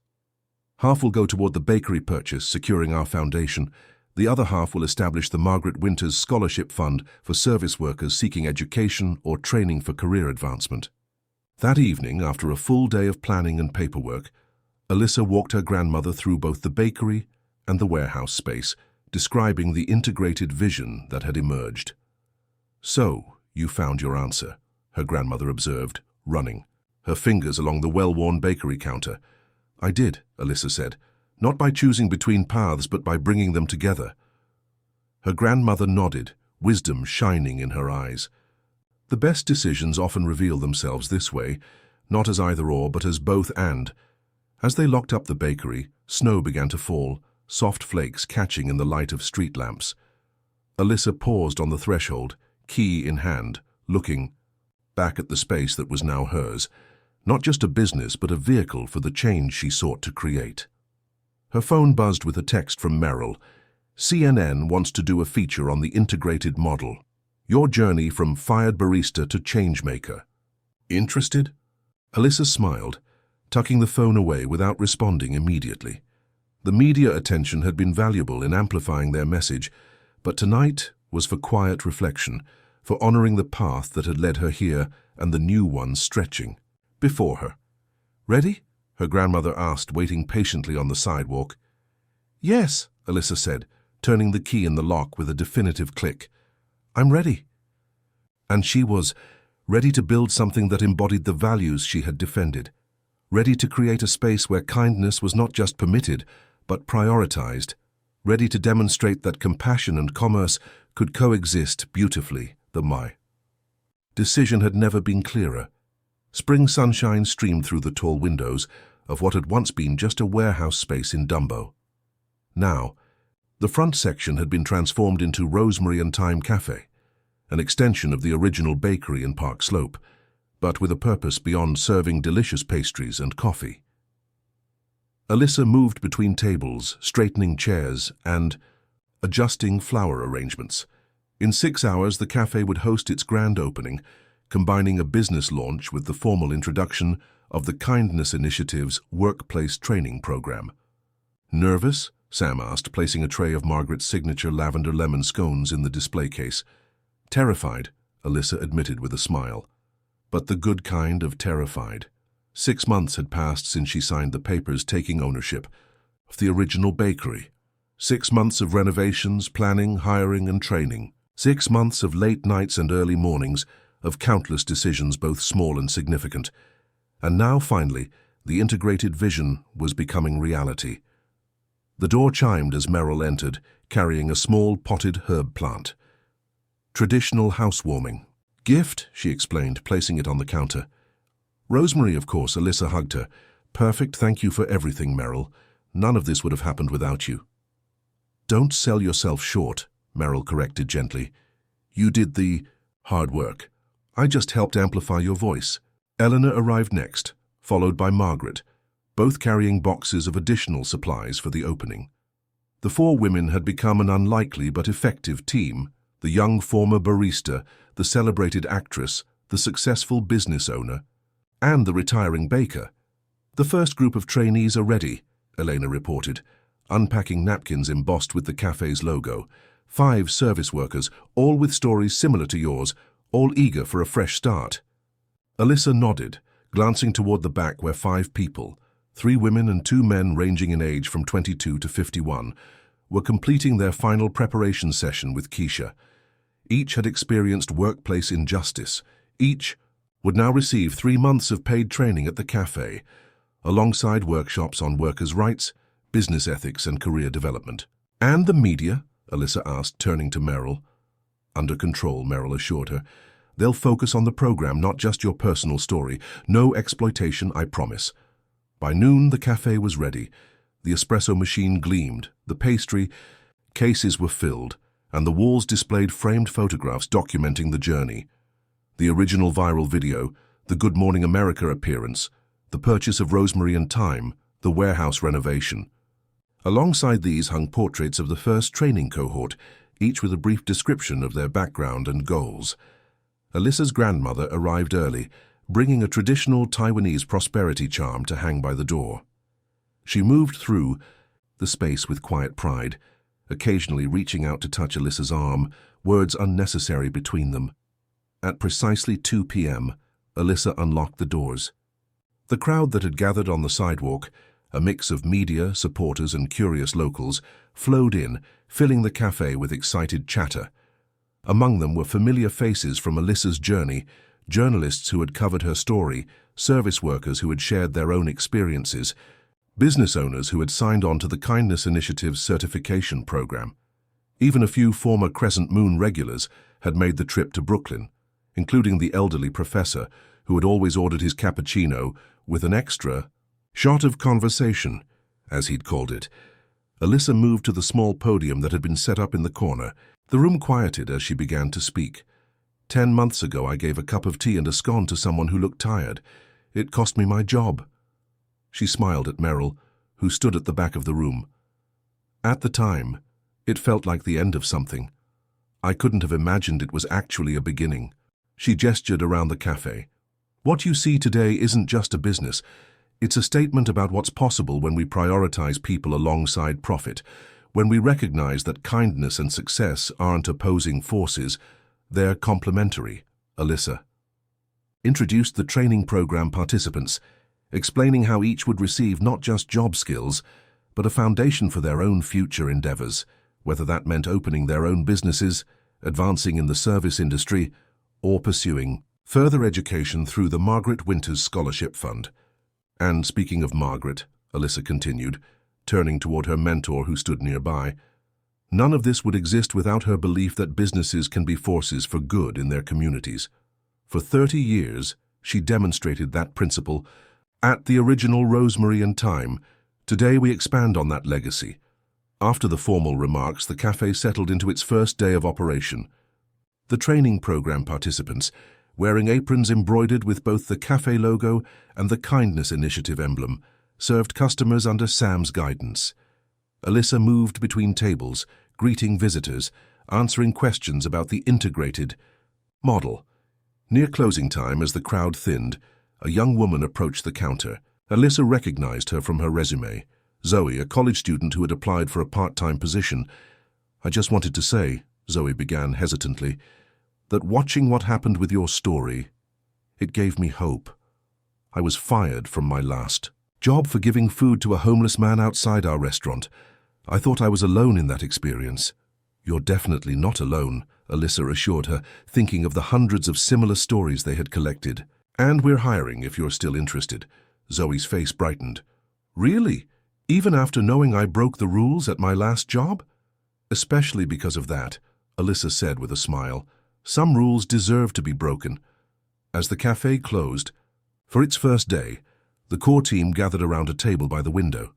[SPEAKER 1] Half will go toward the bakery purchase, securing our foundation. The other half will establish the Margaret Winters Scholarship Fund for service workers seeking education or training for career advancement. That evening, after a full day of planning and paperwork, Alyssa walked her grandmother through both the bakery and the warehouse space, describing the integrated vision that had emerged. So, you found your answer, her grandmother observed, running, her fingers along the well-worn bakery counter. I did, Alyssa said, not by choosing between paths, but by bringing them together. Her grandmother nodded, wisdom shining in her eyes. The best decisions often reveal themselves this way, not as either-or, but as both and. As they locked up the bakery, snow began to fall, soft flakes catching in the light of street lamps. Alyssa paused on the threshold, key in hand, looking back at the space that was now hers, not just a business but a vehicle for the change she sought to create. Her phone buzzed with a text from Meryl. CNN wants to do a feature on the integrated model. Your journey from fired barista to changemaker. Interested? Alyssa smiled, tucking the phone away without responding immediately. The media attention had been valuable in amplifying their message, but tonight was for quiet reflection, for honoring the path that had led her here and the new one stretching before her. Ready? Her grandmother asked, waiting patiently on the sidewalk. Yes, Alyssa said, turning the key in the lock with a definitive click. I'm ready. And she was ready to build something that embodied the values she had defended, ready to create a space where kindness was not just permitted, but prioritized, ready to demonstrate that compassion and commerce could coexist beautifully. The decision had never been clearer. Spring sunshine streamed through the tall windows of what had once been just a warehouse space in Dumbo. Now, the front section had been transformed into Rosemary and Thyme Cafe, an extension of the original bakery in Park Slope, but with a purpose beyond serving delicious pastries and coffee. Alyssa moved between tables, straightening chairs and adjusting flower arrangements. In 6 hours, the cafe would host its grand opening, combining a business launch with the formal introduction of the Kindness Initiative's workplace training program. Nervous? Sam asked, placing a tray of Margaret's signature lavender lemon scones in the display case. Terrified, Alyssa admitted with a smile. But the good kind of terrified. 6 months had passed since she signed the papers taking ownership of the original bakery. 6 months of renovations, planning, hiring, and training. 6 months of late nights and early mornings, of countless decisions both small and significant. And now, finally, the integrated vision was becoming reality. The door chimed as Meryl entered, carrying a small potted herb plant. Traditional housewarming. Gift, she explained, placing it on the counter. Rosemary, of course, Alyssa hugged her. Perfect, thank you for everything, Meryl. None of this would have happened without you. Don't sell yourself short, Meryl corrected gently. You did the hard work. I just helped amplify your voice. Eleanor arrived next, followed by Margaret, both carrying boxes of additional supplies for the opening. The 4 women had become an unlikely but effective team. The young former barista, the celebrated actress, the successful business owner, and the retiring baker. The first group of trainees are ready, Elena reported. unpacking napkins embossed with the cafe's logo. 5 service workers, all with stories similar to yours, all eager for a fresh start. Alyssa nodded, glancing toward the back where 5 people, 3 women and 2 men ranging in age from 22 to 51, were completing their final preparation session with Keisha. Each had experienced workplace injustice. Each would now receive 3 months of paid training at the cafe, alongside workshops on workers' rights, business ethics and career development. "And the media?" Alyssa asked, turning to Meryl. "Under control," Meryl assured her. "They'll focus on the program, not just your personal story. No exploitation, I promise." By noon, the cafe was ready. The espresso machine gleamed, the pastry cases were filled, and the walls displayed framed photographs documenting the journey. The original viral video, the Good Morning America appearance, the purchase of rosemary and thyme, the warehouse renovation. Alongside these hung portraits of the first training cohort, each with a brief description of their background and goals. Alyssa's grandmother arrived early, bringing a traditional Taiwanese prosperity charm to hang by the door. She moved through the space with quiet pride, occasionally reaching out to touch Alyssa's arm, words unnecessary between them. At precisely 2 p.m., Alyssa unlocked the doors. The crowd that had gathered on the sidewalk, a mix of media, supporters and curious locals, flowed in, filling the cafe with excited chatter. Among them were familiar faces from Alyssa's journey, journalists who had covered her story, service workers who had shared their own experiences, business owners who had signed on to the Kindness Initiative's certification program. Even a few former Crescent Moon regulars had made the trip to Brooklyn, including the elderly professor who had always ordered his cappuccino with an extra shot of conversation, as he'd called it. Alyssa moved to the small podium that had been set up in the corner. The room quieted as she began to speak. 10 months ago, I gave a cup of tea and a scone to someone who looked tired. It cost me my job. She smiled at Meryl, who stood at the back of the room. At the time, it felt like the end of something. I couldn't have imagined it was actually a beginning. She gestured around the cafe. What you see today isn't just a business. It's a statement about what's possible when we prioritize people alongside profit, when we recognize that kindness and success aren't opposing forces, they're complementary. Alyssa introduced the training program participants, explaining how each would receive not just job skills, but a foundation for their own future endeavors, whether that meant opening their own businesses, advancing in the service industry, or pursuing further education through the Margaret Winters Scholarship Fund. And speaking of Margaret, Alyssa continued, turning toward her mentor who stood nearby, none of this would exist without her belief that businesses can be forces for good in their communities. For 30 years, she demonstrated that principle at the original Rosemary and Thyme. Today we expand on that legacy. After the formal remarks, the cafe settled into its first day of operation. The training program participants, wearing aprons embroidered with both the cafe logo and the Kindness Initiative emblem, served customers under Sam's guidance. Alyssa moved between tables, greeting visitors, answering questions about the integrated model. Near closing time, as the crowd thinned, a young woman approached the counter. Alyssa recognized her from her resume. Zoe, a college student who had applied for a part-time position. "I just wanted to say," Zoe began hesitantly, "that watching what happened with your story, it gave me hope. I was fired from my last job for giving food to a homeless man outside our restaurant. I thought I was alone in that experience." "You're definitely not alone," Alyssa assured her, thinking of the hundreds of similar stories they had collected. "And we're hiring if you're still interested." Zoe's face brightened. "Really? Even after knowing I broke the rules at my last job?" "Especially because of that," Alyssa said with a smile. "Some rules deserve to be broken." As the cafe closed, for its first day, the core team gathered around a table by the window.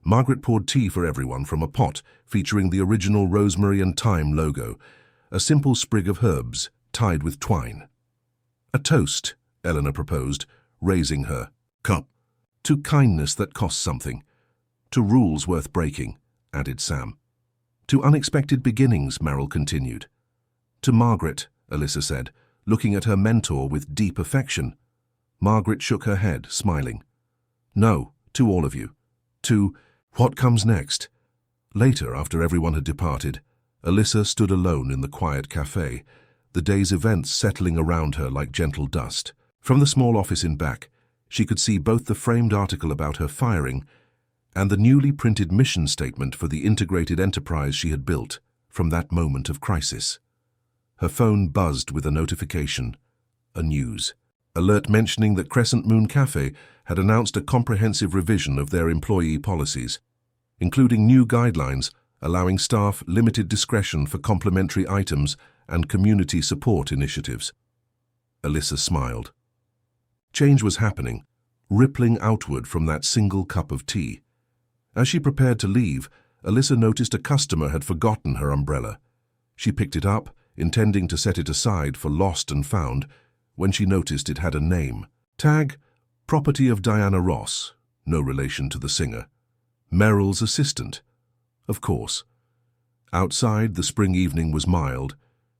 [SPEAKER 1] Margaret poured tea for everyone from a pot featuring the original Rosemary and Thyme logo, a simple sprig of herbs tied with twine. "A toast," Eleanor proposed, raising her cup. "To kindness that costs something. To rules worth breaking," added Sam. "To unexpected beginnings," Meryl continued. "To Margaret," Alyssa said, looking at her mentor with deep affection. Margaret shook her head, smiling. "No, to all of you. To what comes next." Later, after everyone had departed, Alyssa stood alone in the quiet cafe, the day's events settling around her like gentle dust. From the small office in back, she could see both the framed article about her firing and the newly printed mission statement for the integrated enterprise she had built from that moment of crisis. Her phone buzzed with a notification, a news alert mentioning that Crescent Moon Cafe had announced a comprehensive revision of their employee policies, including new guidelines allowing staff limited discretion for complimentary items and community support initiatives. Alyssa smiled. Change was happening, rippling outward from that single cup of tea. As she prepared to leave, Alyssa noticed a customer had forgotten her umbrella. She picked it up, intending to set it aside for lost and found, when she noticed it had a name. Tag, property of Diana Ross, no relation to the singer. Meryl's assistant. Of course. Outside, the spring evening was mild,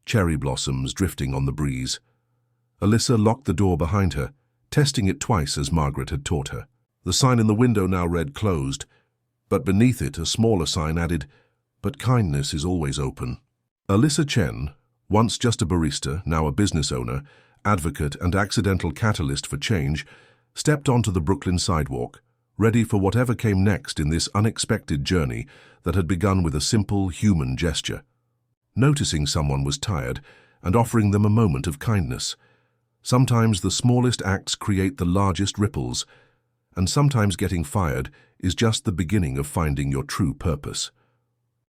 [SPEAKER 1] cherry blossoms drifting on the breeze. Alyssa locked the door behind her, testing it twice as Margaret had taught her. The sign in the window now read closed, but beneath it a smaller sign added, "But kindness is always open." Alyssa Chen, once just a barista, now a business owner, advocate and accidental catalyst for change, stepped onto the Brooklyn sidewalk, ready for whatever came next in this unexpected journey that had begun with a simple human gesture. Noticing someone was tired and offering them a moment of kindness. Sometimes the smallest acts create the largest ripples, and sometimes getting fired is just the beginning of finding your true purpose.